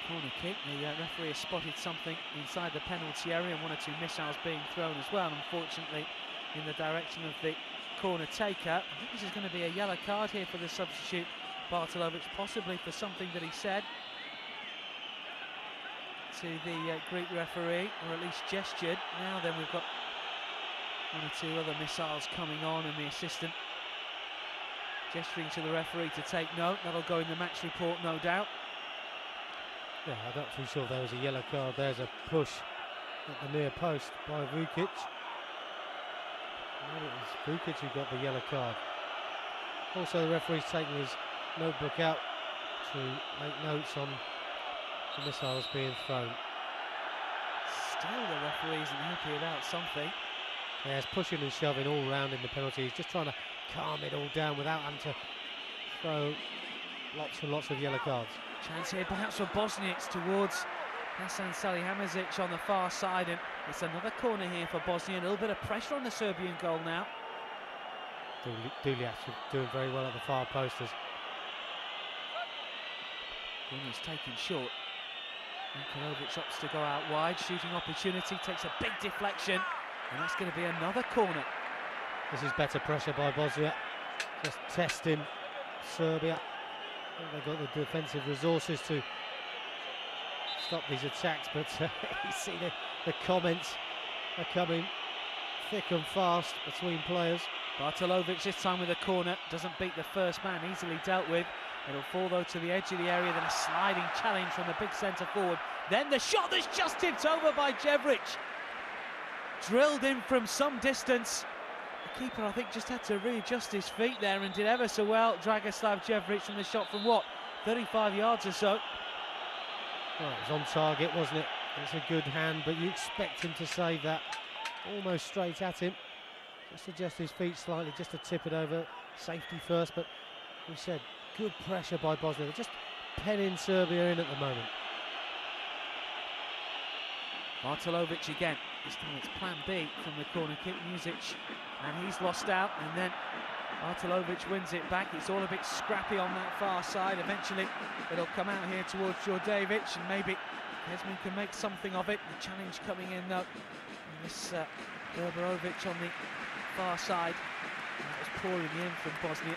corner kick. The referee has spotted something inside the penalty area and 1 or 2 missiles being thrown as well, unfortunately, in the direction of the corner taker. I think this is going to be a yellow card here for the substitute Bartolovic, possibly for something that he said to the Greek referee, or at least gestured. Now then, we've got 1 or 2 other missiles coming on, and the assistant gesturing to the referee to take note. That'll go in the match report, no doubt. Yeah, I'm not too sure there was a yellow card. There's a push at the near post by Vukic. Maybe it was Vukic who got the yellow card. Also, the referee's taking his notebook out to make notes on the missiles being thrown. Still, the referee isn't happy about something. Yeah, it's pushing and shoving all round in the penalty. He's just trying to calm it all down without having to throw lots and lots of yellow cards. Chance here perhaps for Bosniaks towards Hasan Salihamidzic on the far side, and it's another corner here for Bosnia. A little bit of pressure on the Serbian goal now. Duliac doing very well at the far posters. He's taken short. Milenkovic opts to go out wide. Shooting opportunity, takes a big deflection, and that's going to be another corner. This is better pressure by Bosnia. Just testing Serbia. They've got the defensive resources to stop these attacks, but you see the comments are coming thick and fast between players. Bartolovic this time with a corner, doesn't beat the first man, easily dealt with. It'll fall though to the edge of the area, then a sliding challenge from the big centre forward. Then the shot that's just tipped over by Jevric. Drilled in from some distance. The keeper, I think, just had to readjust his feet there and did ever so well. Dragoslav Jevric from the shot from what, 35 yards or so. Well, it was on target, wasn't it? It's a good hand, but you expect him to save that almost straight at him. Just adjust his feet slightly, just to tip it over. Safety first, but we said good pressure by Bosnia. They're just penning Serbia in at the moment. Bartolovic again. This time it's plan B from the corner kick. Music, and he's lost out, and then Bartolovic wins it back. It's all a bit scrappy on that far side. Eventually it'll come out here towards Djordjevic, and maybe Kezman can make something of it. The challenge coming in though. And this Berborovic on the far side. And that was pouring in from Bosnia.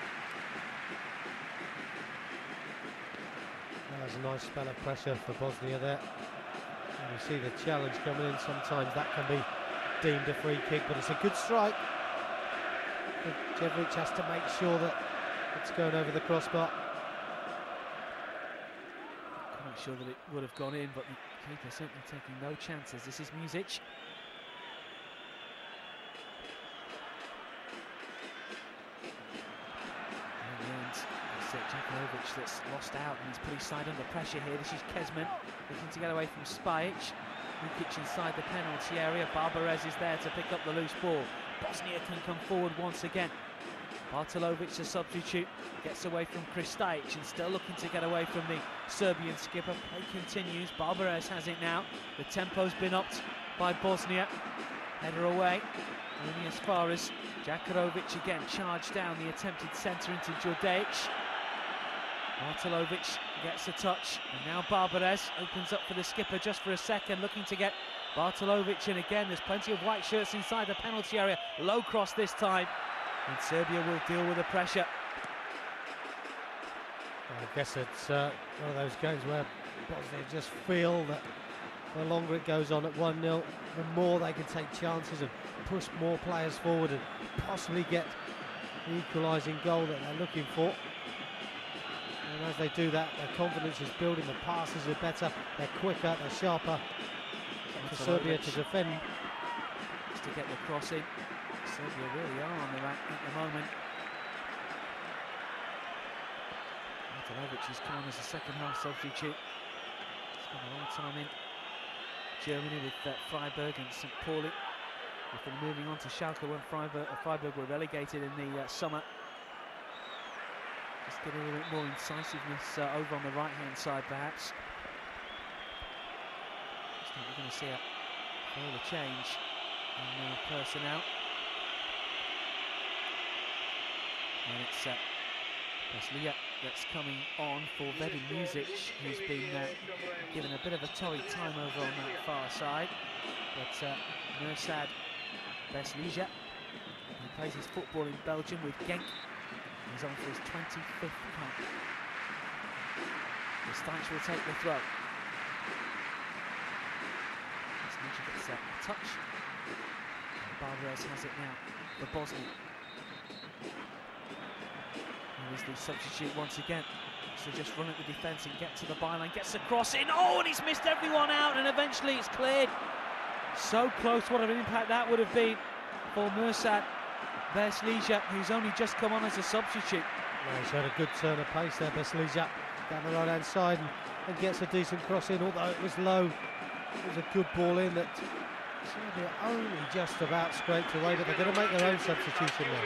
There's a nice spell of pressure for Bosnia there. And you see the challenge coming in. Sometimes that can be deemed a free kick, but it's a good strike. Jevric has to make sure that it's going over the crossbar. Quite sure that it would have gone in, but the keeper certainly taking no chances. This is Music. Djordjevic that's lost out, and he's put his side under pressure here. This is Kezman looking to get away from Spajic. Vukic inside the penalty area. Barbarez is there to pick up the loose ball. Bosnia can come forward once again. Bartolovic, the substitute, gets away from Krstajić and still looking to get away from the Serbian skipper. Play continues. Barbarez has it now. The tempo's been upped by Bosnia. Header away. Only as far as Đakirović again charged down the attempted centre into Djordjevic. Bartolovic gets a touch, and now Barbarez opens up for the skipper just for a second, looking to get Bartolovic in again. There's plenty of white shirts inside the penalty area. Low cross this time, and Serbia will deal with the pressure. Well, I guess it's one of those games where Bosnia just feel that the longer it goes on at 1-0, the more they can take chances and push more players forward and possibly get the equalising goal that they're looking for. And as they do that, their confidence is building, the passes are better, they're quicker, they're sharper. For Serbia to defend. Just to get the cross in. Serbia really are on the rack at the moment. Lovic has come on as a second half substitute. Spent a long time in Germany with Freiburg and St. Pauli. Before moving on to Schalke when Freiburg were relegated in the summer. Just get a little bit more incisiveness over on the right-hand side, perhaps. Looks like we're going to see a further change in personnel. And it's Veslia that's coming on for Vedin Music, who's been given a bit of a torrid time over on that far side. But Mirsad Veslia, he plays his football in Belgium with Genk. He's on for his 25th cap. Steinch will take the throw. Veslia gets a touch. Barbares has it now for Bosnia. Here's the substitute once again. So just run at the defence and get to the byline, gets the cross in. Oh, and he's missed everyone out, and eventually it's cleared. So close, what an impact that would have been for Mirsad Veslia, who's only just come on as a substitute. Well, he's had a good turn of pace there, Veslia, down the right-hand side, and gets a decent cross in, although it was low. It was a good ball in that Serbia only just about scraped away, but they're going to make their own substitution now.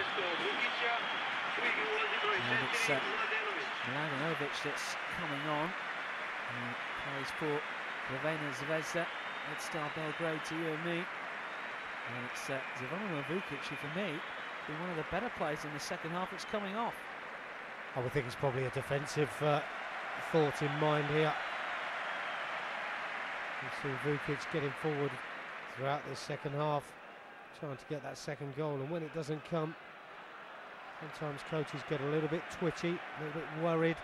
And it's Mladenovic that's coming on. Plays for Crvena Zvezda. It's Star Belgrade to you and me. And it's Zvonimir Vukic, who for me been one of the better players in the second half. It's coming off. I would think it's probably a defensive thought in mind here. You see Vukic getting forward throughout this second half, trying to get that second goal, and when it doesn't come, sometimes coaches get a little bit twitchy, a little bit worried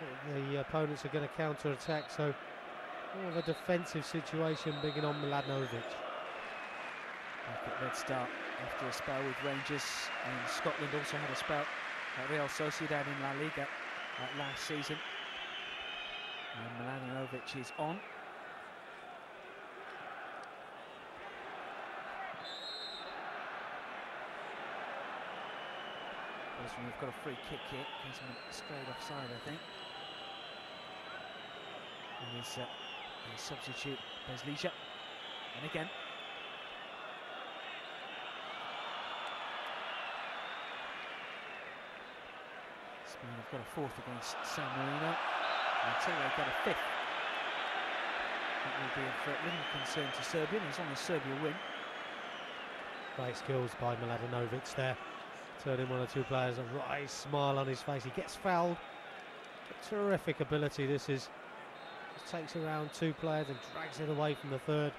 that the opponents are going to counter-attack, so more of a defensive situation beginning on Mladenovic. Back at Red Star after a spell with Rangers, and Scotland also had a spell at Real Sociedad in La Liga last season. And Mladenovic is on. We've got a free kick here, he's straight offside, I think. And his substitute, Veslia. And again. Spain have got a fourth against San Marino until they get a fifth. That will be of little concern to Serbia, as long as Serbia win. Great skills by Mladenovic there. Turning one or two players, a wry smile on his face. He gets fouled. A terrific ability this is. Just takes around two players and drags it away from the third.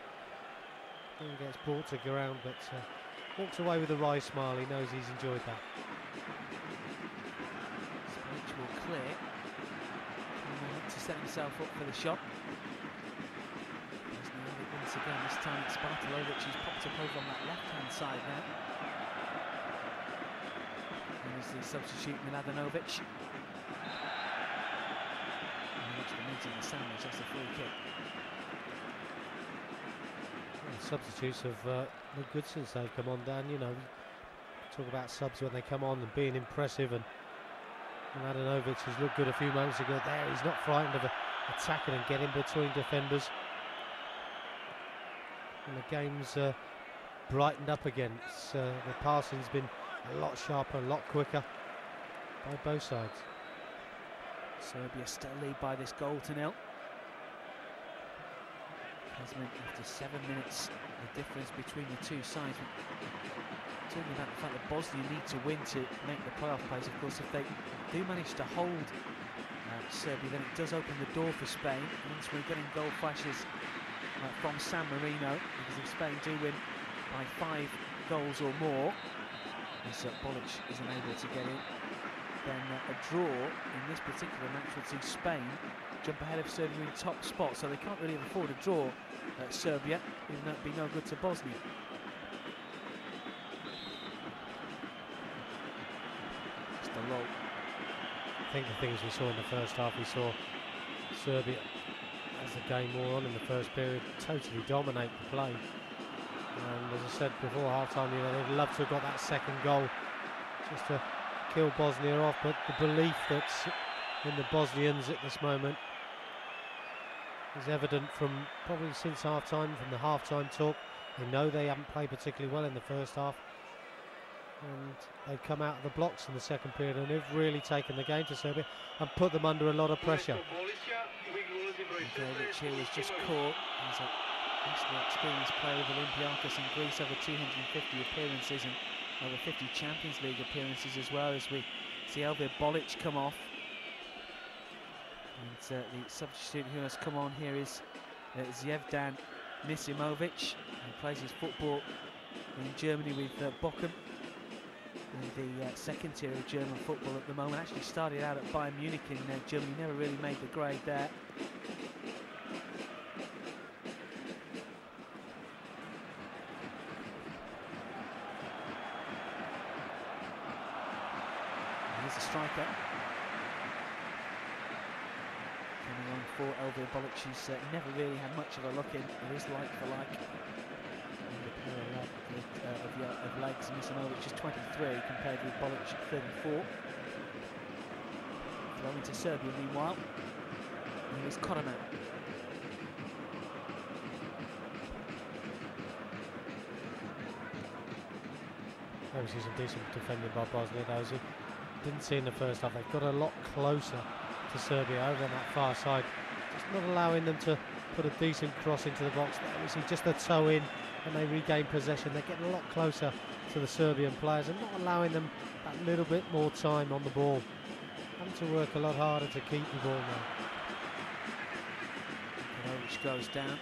Then gets brought to ground, but walks away with a wry smile. He knows he's enjoyed that. Spanish will clear. To set himself up for the shot. Once again, this time it's Bartolovic who's popped up over on that left-hand side now. Here's the substitute, Mladenovic. Meeting the sandwich, that's a free kick. Well, substitutes have looked good since they've come on, Dan. You know, talk about subs when they come on and being impressive, and Mladenovic has looked good a few moments ago there. He's not frightened of attacking and getting between defenders. And the game's brightened up again. The passing's been a lot sharper, a lot quicker by both sides. Serbia still lead by this goal to nil. After 7 minutes, the difference between the two sides. Talking about the fact that Bosnia need to win to make the playoff place. Of course, if they do manage to hold Serbia, then it does open the door for Spain. Once we're getting goal flashes from San Marino, because if Spain do win by 5 goals or more, as Bolic isn't able to get in, then a draw in this particular match would see Spain jump ahead of Serbia in top spot, so they can't really afford a draw at Serbia, even though it'd be no good to Bosnia. Just a lull. I think the things we saw in the first half, we saw Serbia, as the game wore on in the first period, totally dominate the play. And as I said before half-time, you know, they'd love to have got that second goal just to kill Bosnia off, but the belief that in the Bosnians at this moment is evident from probably since half-time, from the half-time talk. They know they haven't played particularly well in the first half, and they've come out of the blocks in the second period, and they've really taken the game to Serbia and put them under a lot of pressure. Which here was just caught. He's a vastly experienced player with Olympiacos in Greece, over 250 appearances and over 50 Champions League appearances as well, as we see Elvir Bolic come off. And the substitute who has come on here is Zjevdan Misimovic, who plays his football in Germany with Bochum, in the second tier of German football at the moment. Actually started out at Bayern Munich in Germany, never really made the grade there. Here's the striker. Coming on for Elvir Bolic, who's never really had much of a look in. It is like for like. Of legs, and Misimovic is 23 compared with Bolic at 34. Throw into Serbia meanwhile. And here's Crna. Obviously some decent defending by Bosnia, those who didn't see in the first half. They've got a lot closer to Serbia over on that far side, just not allowing them to put a decent cross into the box. Obviously just a toe in and they regain possession. They're getting a lot closer to the Serbian players and not allowing them that little bit more time on the ball. Having to work a lot harder to keep the ball now. Which goes down.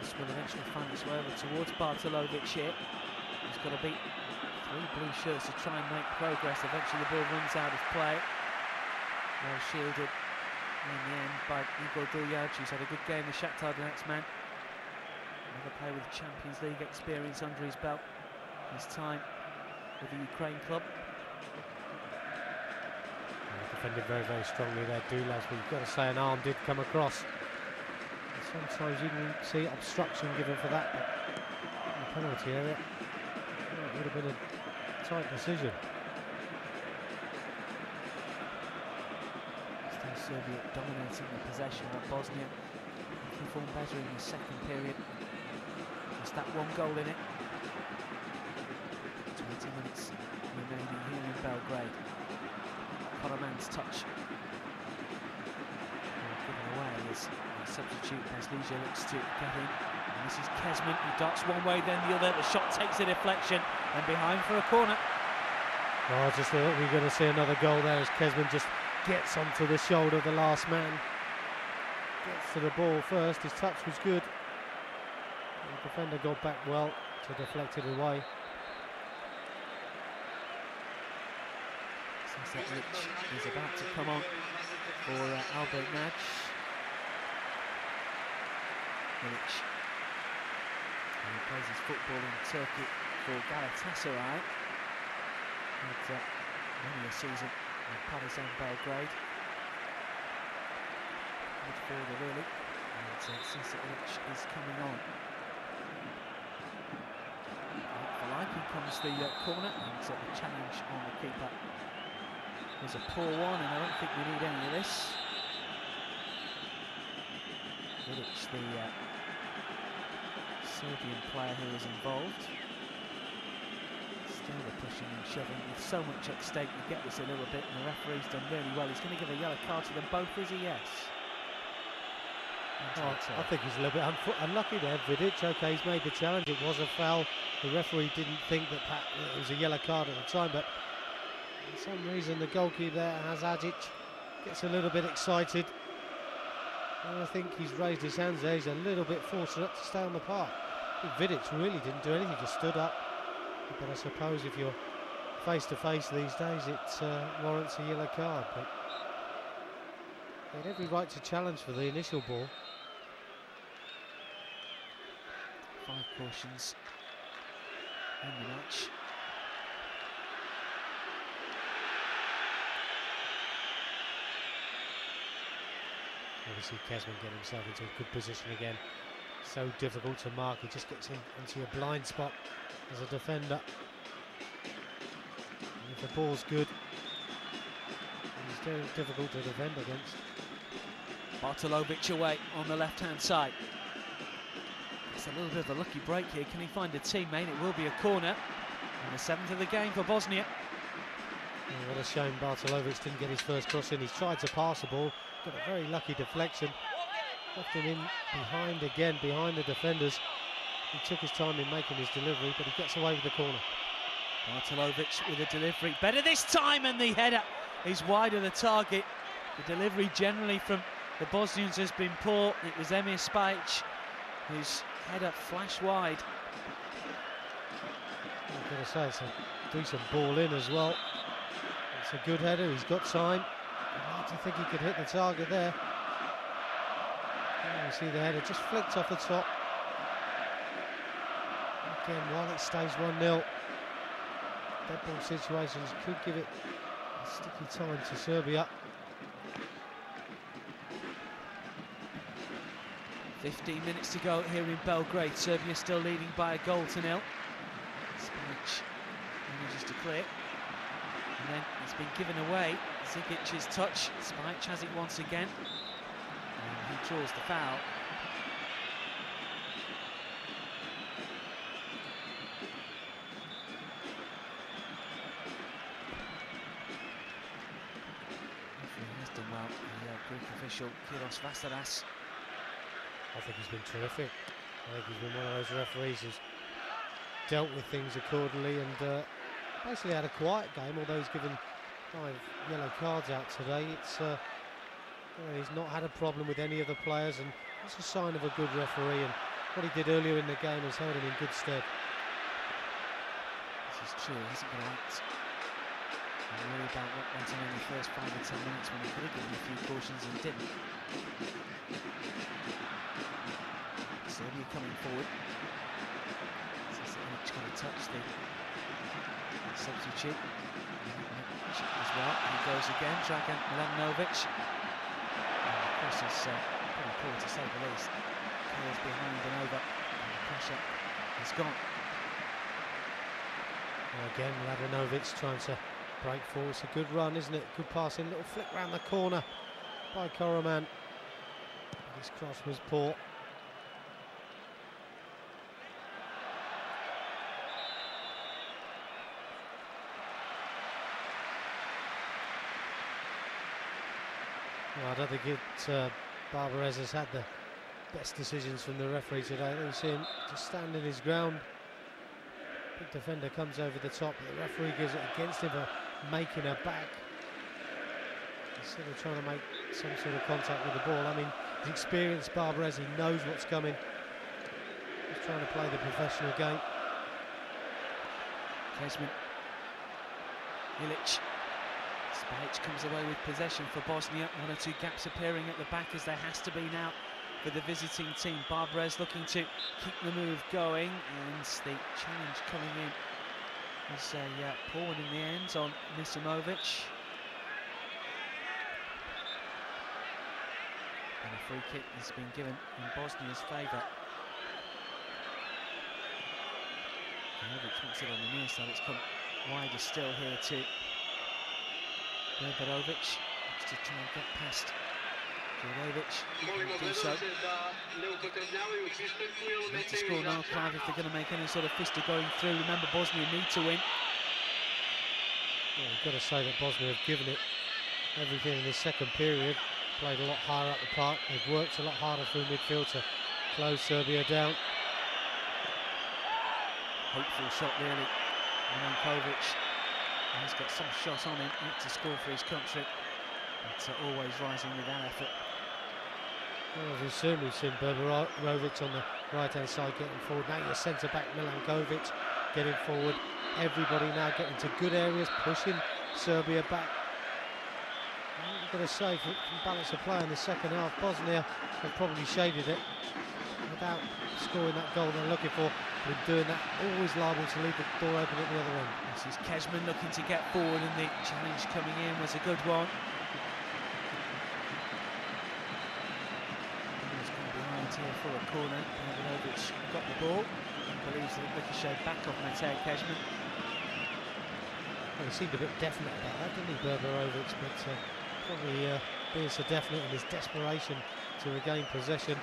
This will eventually find its way over towards Bartolovic here. He's got to beat 3 blue shirts to try and make progress. Eventually the ball runs out of play. Well shielded in the end by Igor Duljac, who's had a good game, the Shakhtar Donetsk man. Another player with Champions League experience under his belt. His time with the Ukraine club. Defended very, very strongly there, Duljac, but you've got to say an arm did come across. And sometimes you can see obstruction given for that, but in the penalty area, it would have been a tight decision. Still Serbia dominating the possession, but Bosnia performed better in the second period. Just that one goal in it. 20 minutes remaining here in Belgrade. Karaman's touch. Given away as the substitute Bazlija looks to get in. And this is Kezman, who darts one way then the other. The shot takes a deflection and behind for a corner. Oh, I just thought we were going to see another goal there as Kezman just gets onto the shoulder of the last man. Gets to the ball first, his touch was good. The defender got back well to deflect it away. Which is about to come on for Albert Nagy. Which plays his football in Turkey for Galatasaray. Had many a season in Partizan Belgrade. Midfielder really. And Sisalic is coming on. For liking comes the corner and the challenge on the keeper. There's a poor one, and I don't think we need any of this. Vidic, the Serbian player who is involved. Still the pushing and shoving with so much at stake. You get this a little bit, and the referee's done really well. He's going to give a yellow card to them both, is he? Yes. Oh, I think he's a little bit unlucky there, Vidic. Okay, he's made the challenge. It was a foul. The referee didn't think that it was a yellow card at the time, but for some reason the goalkeeper there, Hazajic, gets a little bit excited. And I think he's raised his hands there. He's a little bit fortunate to stay on the park. Vidic really didn't do anything, just stood up. But I suppose if you're face to face these days, it warrants a yellow card. But they had every right to challenge for the initial ball. 5 cautions in the match. Obviously Kezman getting himself into a good position again. So difficult to mark, he just gets into a blind spot as a defender. And if the ball's good, he's Still difficult to defend against. Bartolovic away on the left-hand side. It's a little bit of a lucky break here. Can he find a teammate? It will be a corner. And the 7th of the game for Bosnia. Oh, what a shame Bartolovic didn't get his first cross in. He's tried to pass the ball, got a very lucky deflection. Left him in behind again, behind the defenders. He took his time in making his delivery, but he gets away with the corner. Bartolovic with a delivery. Better this time, and the header is wide of the target. The delivery generally from the Bosnians has been poor. It was Emir Spajic whose header flashed wide. I've got to say, it's a decent ball in as well. It's a good header, he's got time. I'd like to think he could hit the target there. You see the header just flicked off the top. Again, while it stays 1-0, dead ball situations could give it a sticky time to Serbia. 15 minutes to go here in Belgrade. Serbia still leading by a goal to nil. Spajic manages to clear. And then it's been given away. Zigic's touch. Spajic has it once again. And he draws the foul. He has done well. The Greek official, Kyros Vasaras. I think he's been terrific. I think he's been one of those referees who's dealt with things accordingly and basically had a quiet game, although he's given 5 yellow cards out today. It's he's not had a problem with any of the players, and it's a sign of a good referee, and what he did earlier in the game has held him in good stead. This is true, he hasn't been out and worry about what went on in the first 5 or 10 minutes when he could have given a few cautions and didn't. Serbia coming forward. Zizic trying to touch the substitute. As well, he goes again, Dragan Milanovic. The cross is pretty poor to say the least. Curls behind and over, and the pressure is gone. Again, Milanovic trying to break forward. It's a good run, isn't it? Good passing, little flick round the corner by Karaman. His cross was poor. Well, I don't think Barbarez has had the best decisions from the referee today. You see him just standing his ground. Big defender comes over the top, but the referee gives it against him for making a back. Instead of trying to make some sort of contact with the ball. I mean, he's experienced Barbarez, he knows what's coming. He's trying to play the professional game. Kezman. Ilic. Spajic comes away with possession for Bosnia. 1 or 2 gaps appearing at the back, as there has to be now for the visiting team. Barbarez looking to keep the move going, and the challenge coming in was a poor one in the end on Misimovic. And a free kick has been given in Bosnia's favour. Jovic wants it on the near side. It's come wider still here to Berberovic. Wants to try and get past Djurjevic. Do so. Need to score now, Clive, if they're going to make any sort of fist of going through. Remember, Bosnia need to win. Yeah, you've got to say that Bosnia have given it everything in the second period. Played a lot higher up the park. They've worked a lot harder through midfield to close Serbia down. Hopeful shot, really. Milankovic. He's got some shots on him to score for his country, but always rising with that effort. Well, as we've seen Berberovic on the right-hand side getting forward. Now your centre-back Milankovic getting forward. Everybody now getting to good areas, pushing Serbia back. I've got to say, from balance of play in the second half, Bosnia have probably shaded it without scoring that goal they're looking for. But in doing that, always liable to leave the door open at the other end. This is Kezman looking to get forward, and the challenge coming in was a good one. He's going behind here for a corner. Berberovic got the ball and believes that it ricocheted back off Matej Kezman. Well, he seemed a bit definite about that, didn't he, Berberovic? But Probably being so definite in his desperation to regain possession.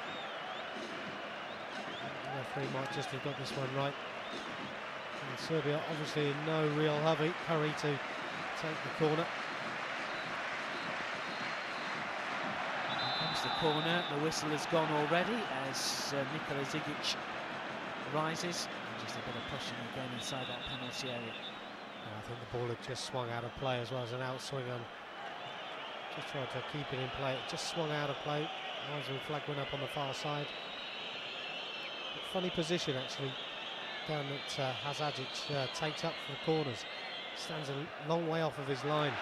The referee might just have got this one right. And Serbia obviously in no real hurry to take the corner. Here comes the corner. The whistle has gone already as Nikola Zigic rises. And just a bit of pushing again inside that penalty area. I think the ball had just swung out of play as well as an outswing on. Just tried to keep it in play. It just swung out of play. Linesman flag went up on the far side. But funny position actually down that Hazajic takes up for the corners. Stands a long way off of his line,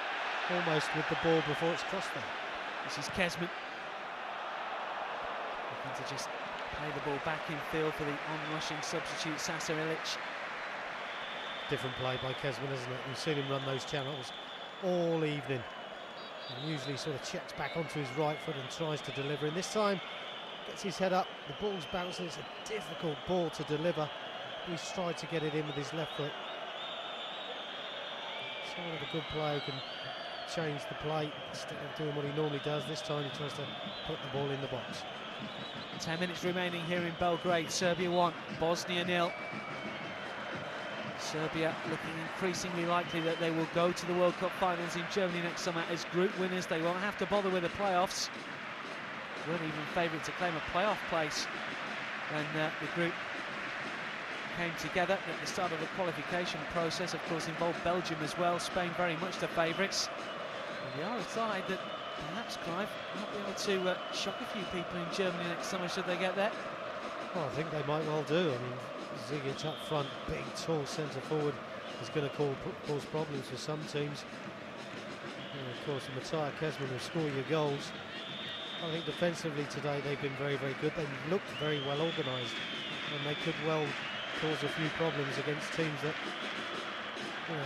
almost with the ball before it's crossed there. This is Kezman. Looking to just play the ball back in field for the on-rushing substitute Sasa Ilic. Different play by Kezman, isn't it? We've seen him run those channels all evening. And usually sort of checks back onto his right foot and tries to deliver. And this time, gets his head up, the ball's bouncing, it's a difficult ball to deliver. He's tried to get it in with his left foot. Sign of a good player who can change the play instead of doing what he normally does. This time he tries to put the ball in the box. 10 minutes remaining here in Belgrade. Serbia 1, Bosnia 0. Serbia looking increasingly likely that they will go to the World Cup finals in Germany next summer as group winners. They won't have to bother with the playoffs. Weren't even favourite to claim a playoff place when the group came together at the start of the qualification process. Of course, involved Belgium as well. Spain very much the favourites. And they are a side that perhaps, Clive, might be able to shock a few people in Germany next summer should they get there. Well, I think they might well do. I mean, Zigic up front, big, tall centre forward, is going to cause problems for some teams. And of course, Matija Kezman will score your goals. I think defensively today they've been very, very good. They've looked very well organised, and they could well cause a few problems against teams that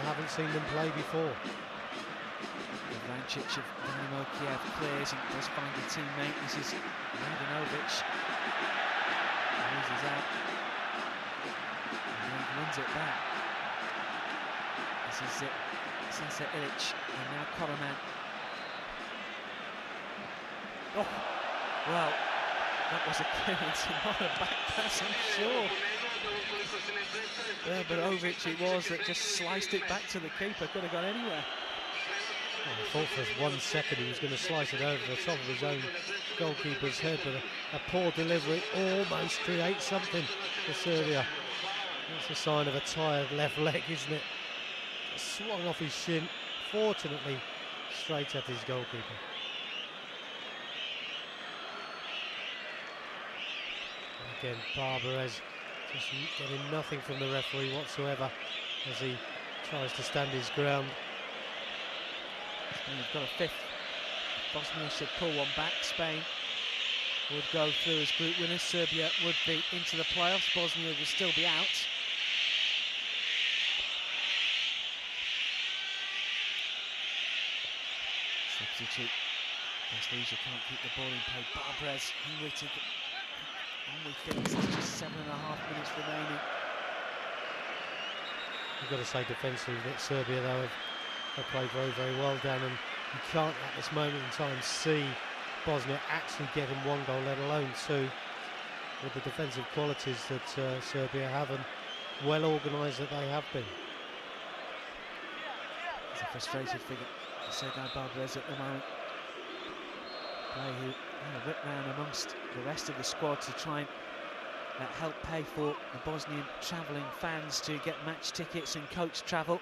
haven't seen them play before. Vrancic of Dynamo Kiev clears and does find a teammate. This is Radanovic. Loses out. And then wins it back. This is it. Sasa Ilic and now Koloman. Oh, well, that was a clearance and not a back pass, I'm sure. Yeah, but Ovic it was that just sliced it back to the keeper, could have gone anywhere. Well, I thought for 1 second he was going to slice it over the top of his own goalkeeper's head, but a poor delivery almost creates something for Serbia. That's a sign of a tired left leg, isn't it? Just swung off his shin, fortunately straight at his goalkeeper. Again, Barbarez just getting nothing from the referee whatsoever as he tries to stand his ground. And we've got a fifth. Bosnia should pull one back. Spain would go through as group winners. Serbia would be into the playoffs. Bosnia would still be out. Substitute. Bosnia can't keep the ball in play. Barbarez hungry to get on with things. There's just 7.5 minutes remaining. You've got to say defensively that Serbia, though, have played very, very well down, and you can't at this moment in time see Bosnia actually getting 1 goal, let alone 2, with the defensive qualities that Serbia have and well organised that they have been. It's a frustrated figure for Sergei Barbarez at the moment. Player who whipped round amongst the rest of the squad to try and help pay for the Bosnian travelling fans to get match tickets and coach travel.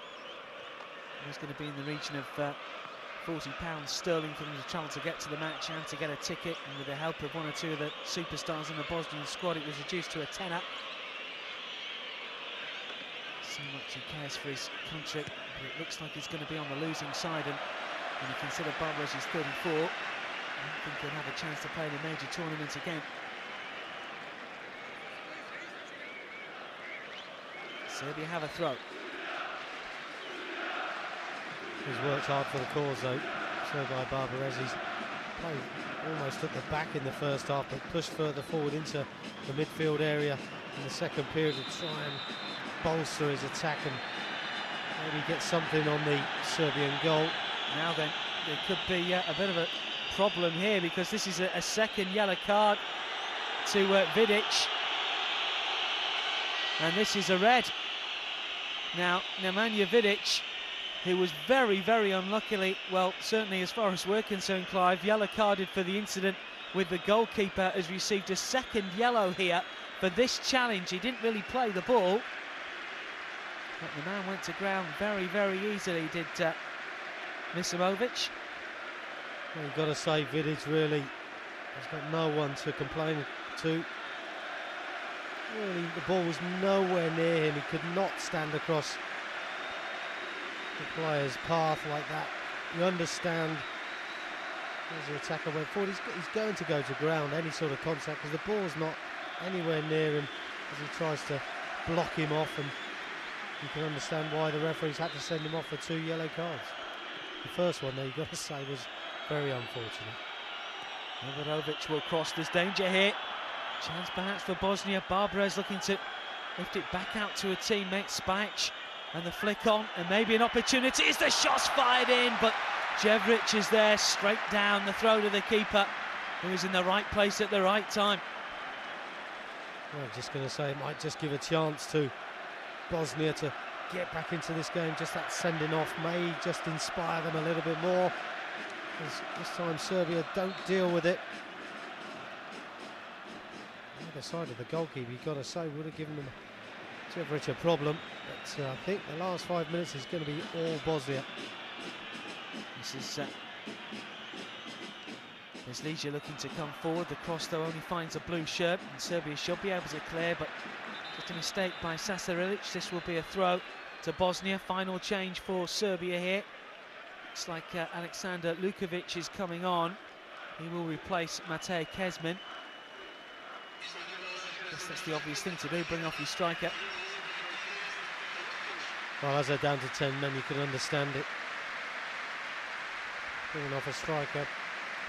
There's going to be in the region of £40 sterling for them to travel to get to the match and to get a ticket, and with the help of 1 or 2 of the superstars in the Bosnian squad it was reduced to a tenner. So much he cares for his country, but it looks like he's going to be on the losing side, and when you consider Barbarez is 34, I don't think he'll have a chance to play in a major tournament again. Serbia have a throw. He's worked hard for the cause, though. Sergei Barbarez, he's played almost at the back in the first half, but pushed further forward into the midfield area in the second period to try and bolster his attack and maybe get something on the Serbian goal. Now then, there could be a bit of a problem here, because this is a second yellow card to Vidic, and this is a red. Now, Nemanja Vidic, who was very, very unluckily, well, certainly as far as we're concerned, Clive, yellow carded for the incident with the goalkeeper, has received a second yellow here for this challenge. He didn't really play the ball, but the man went to ground very, very easily, did Misimovic. Well, you've got to say, Vidic really has got no one to complain to. Really, the ball was nowhere near him. He could not stand across the player's path like that. You understand, as the attacker went forward, he's going to go to ground, any sort of contact, because the ball's not anywhere near him as he tries to block him off, and you can understand why the referees had to send him off for 2 yellow cards. The first one, though, you've got to say, was very unfortunate. Milovic will cross. There's danger here. Chance perhaps for Bosnia. Barbara looking to lift it back out to a teammate, Spajic, and the flick on, and maybe an opportunity. Is the shot's fired in, but Jevric is there, straight down the throat of the keeper, who is in the right place at the right time. Well, I'm just going to say, it might just give a chance to Bosnia to get back into this game. Just that sending off may just inspire them a little bit more, because this time Serbia don't deal with it. The side of the goalkeeper, you've got to say, would have given them Jevric a problem, but I think the last 5 minutes is going to be all Bosnia. This is Beslicia looking to come forward. The cross, though, only finds a blue shirt, and Serbia should be able to clear, but just a mistake by Sasarilic. This will be a throw to Bosnia. Final change for Serbia here. Looks like Aleksandar Lukovic is coming on. He will replace Matej Kezmin. That's the obvious thing to do, bring off your striker. Well, as they're down to 10 men, you can understand it. Bringing off a striker,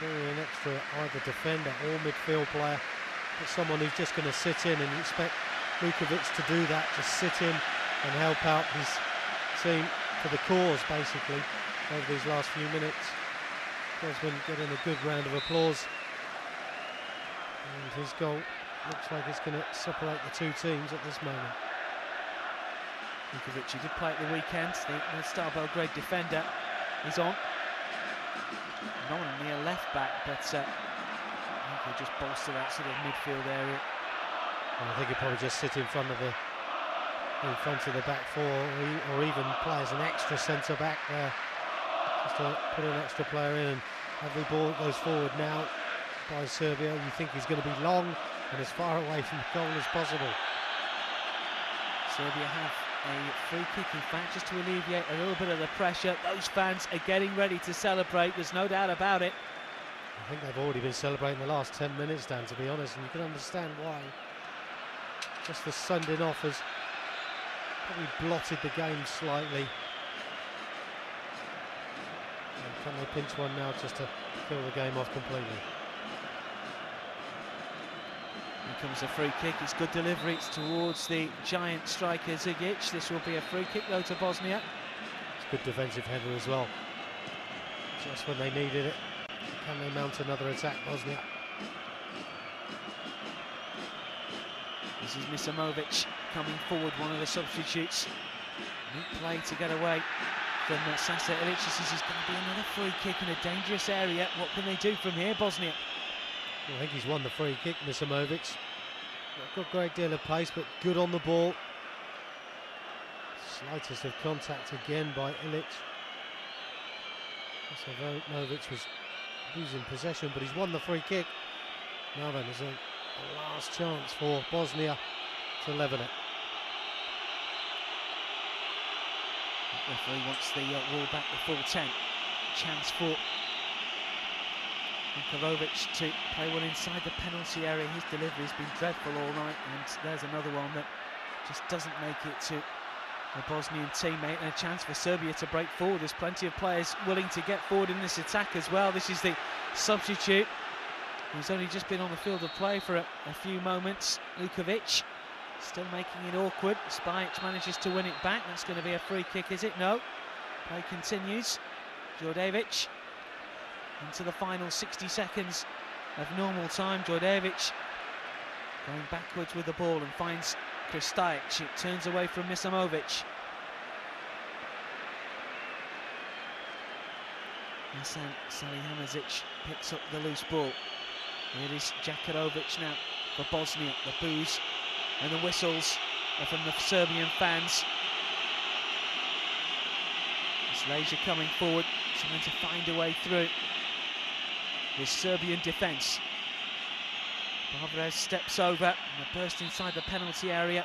bringing an extra either defender or midfield player, but someone who's just going to sit in, and you expect Lukovic to do that, just sit in and help out his team for the cause, basically, over these last few minutes. Kezmin getting a good round of applause, and his goal looks like it's going to separate the two teams at this moment. Lukovic, he did play at the weekend. The Star Belgrade defender is on. No one near left back, but I think he'll just bolster that sort of midfield area. Well, I think he'll probably just sit in front of the back four, or even play as an extra centre back there, just to put an extra player in. And every ball that goes forward now by Serbia, you think he's going to be long and as far away from the goal as possible. Serbia have a free kick, in fact, just to alleviate a little bit of the pressure. Those fans are getting ready to celebrate, there's no doubt about it. I think they've already been celebrating the last 10 minutes, Dan, to be honest, and you can understand why. Just the sending off has probably blotted the game slightly. And can they pinch one now just to kill the game off completely? Here comes a free kick. It's good delivery. It's towards the giant striker Zigic. This will be a free kick though to Bosnia. It's a good defensive header as well. Just when they needed it. Can they mount another attack, Bosnia? This is Misimovic coming forward, one of the substitutes. Neat play to get away from Sasa Ilic. This is going to be another free kick in a dangerous area. What can they do from here, Bosnia? Well, I think he's won the free kick, Misimovic. Got a great deal of pace, but good on the ball. Slightest of contact again by Ilic. Misimovic was losing possession, but he's won the free kick. Now then, there's a last chance for Bosnia to level it. The referee wants the rule back the full 10. Chance for Karovic to play one inside the penalty area. His delivery has been dreadful all night, and there's another one that just doesn't make it to the Bosnian teammate, and a chance for Serbia to break forward. There's plenty of players willing to get forward in this attack as well. This is the substitute who's only just been on the field of play for a few moments. Lukovic still making it awkward. Spajic manages to win it back. That's going to be a free kick, is it? No. Play continues. Djordjevic into the final 60 seconds of normal time. Djordjevic going backwards with the ball and finds Kristajic. It turns away from Misamovic. Hasan Salihamidzic picks up the loose ball. It is Đakirovic now for Bosnia. The boos and the whistles are from the Serbian fans. Slaja coming forward, trying to find a way through this Serbian defence. Barbarez steps over and the burst inside the penalty area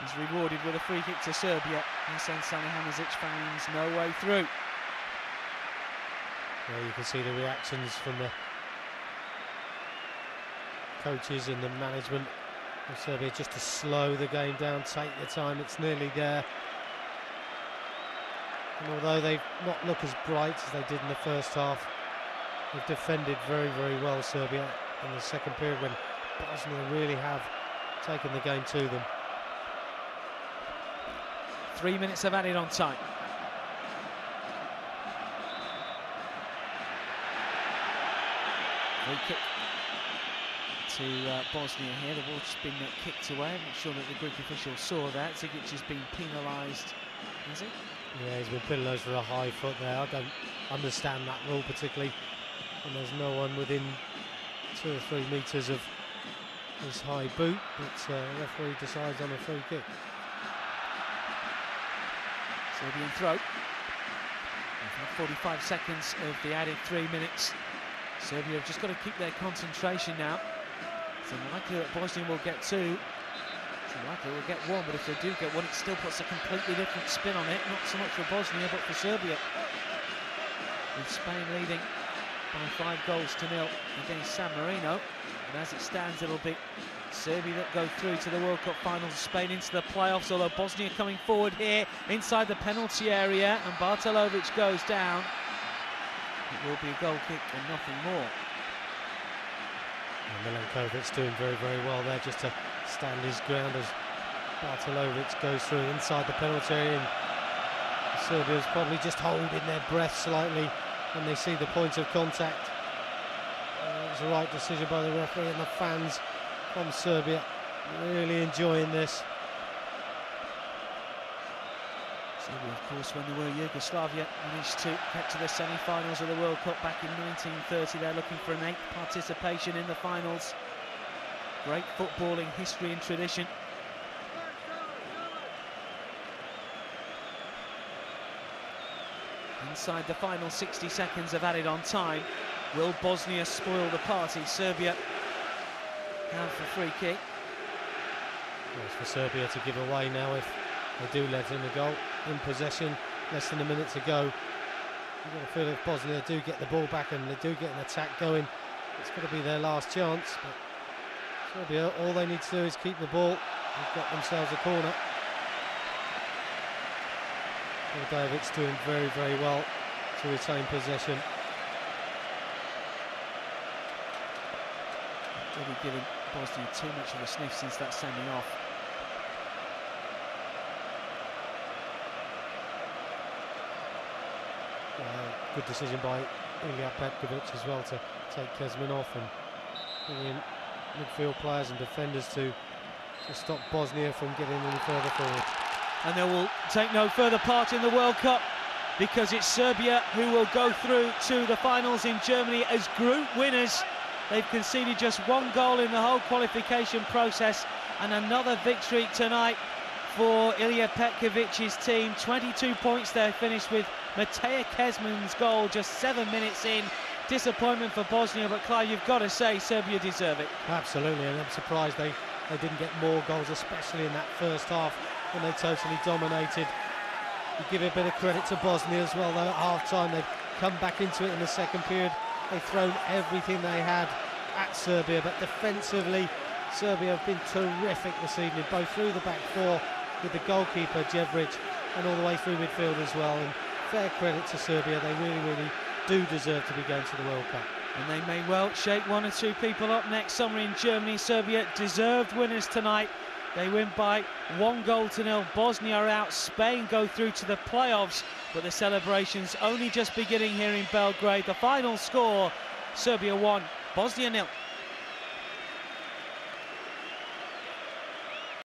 is rewarded with a free kick to Serbia. Hasan Salihamidzic finds no way through. Well, you can see the reactions from the coaches and the management of Serbia just to slow the game down, take your time, it's nearly there. And although they've not looked as bright as they did in the first half, they've defended very, very well, Serbia, in the second period when Bosnia really have taken the game to them. 3 minutes of added on time. Free kick to Bosnia here. The ball's been kicked away. I'm not sure that the Greek official saw that. Zigic has been penalised, has he? Yeah, he's been penalised for a high foot there. I don't understand that rule particularly. And there's no one within 2 or 3 metres of his high boot, but the referee decides on a free kick. Serbian throw. We've had 45 seconds of the added 3 minutes. Serbia have just got to keep their concentration now. It's unlikely that Bosnia will get 2. It's unlikely we'll get 1, but if they do get 1, it still puts a completely different spin on it. Not so much for Bosnia, but for Serbia. With Spain leading by 5-0 against San Marino. And as it stands, it'll be Serbia that go through to the World Cup finals, Spain into the playoffs, although Bosnia coming forward here inside the penalty area, and Bartolovic goes down. It will be a goal kick and nothing more. And Milenkovic's doing very, very well there, just to stand his ground as Bartolovic goes through inside the penalty area. And Serbia's probably just holding their breath slightly when they see the point of contact. It was the right decision by the referee, and the fans from Serbia really enjoying this. Serbia, of course, when they were Yugoslavia, managed to get to the semi-finals of the World Cup back in 1930. They're looking for an 8th participation in the finals. Great footballing history and tradition. Inside the final 60 seconds of added on time, will Bosnia spoil the party? Serbia have a free kick. Well, it's for Serbia to give away now if they do let in a goal. In possession, less than a minute to go. You've got to feel if Bosnia do get the ball back and they do get an attack going, it's going to be their last chance. But Serbia, all they need to do is keep the ball. They've got themselves a corner. Djordjevic's doing very, very well to retain possession. Really giving Bosnia too much of a sniff since that sending off. Good decision by Ilija Petkovic as well to take Kezman off and bring in midfield players and defenders to stop Bosnia from getting any further forward. And they will take no further part in the World Cup because it's Serbia who will go through to the finals in Germany as group winners. They've conceded just 1 goal in the whole qualification process, and another victory tonight for Ilija Petkovic's team. 22 points they finished with Mateja Kezman's goal just 7 minutes in. Disappointment for Bosnia, but Clive, you've got to say Serbia deserve it. Absolutely, and I'm surprised they didn't get more goals, especially in that first half when they totally dominated. You give a bit of credit to Bosnia as well, though. At half-time, they've come back into it in the second period. They've thrown everything they had at Serbia, but defensively, Serbia have been terrific this evening, both through the back four with the goalkeeper, Jevric, and all the way through midfield as well. And fair credit to Serbia, they really, really do deserve to be going to the World Cup. And they may well shake 1 or 2 people up next summer in Germany. Serbia deserved winners tonight They win by 1-0. Bosnia are out, Spain go through to the playoffs, but the celebrations only just beginning here in Belgrade. The final score, Serbia 1, Bosnia 0.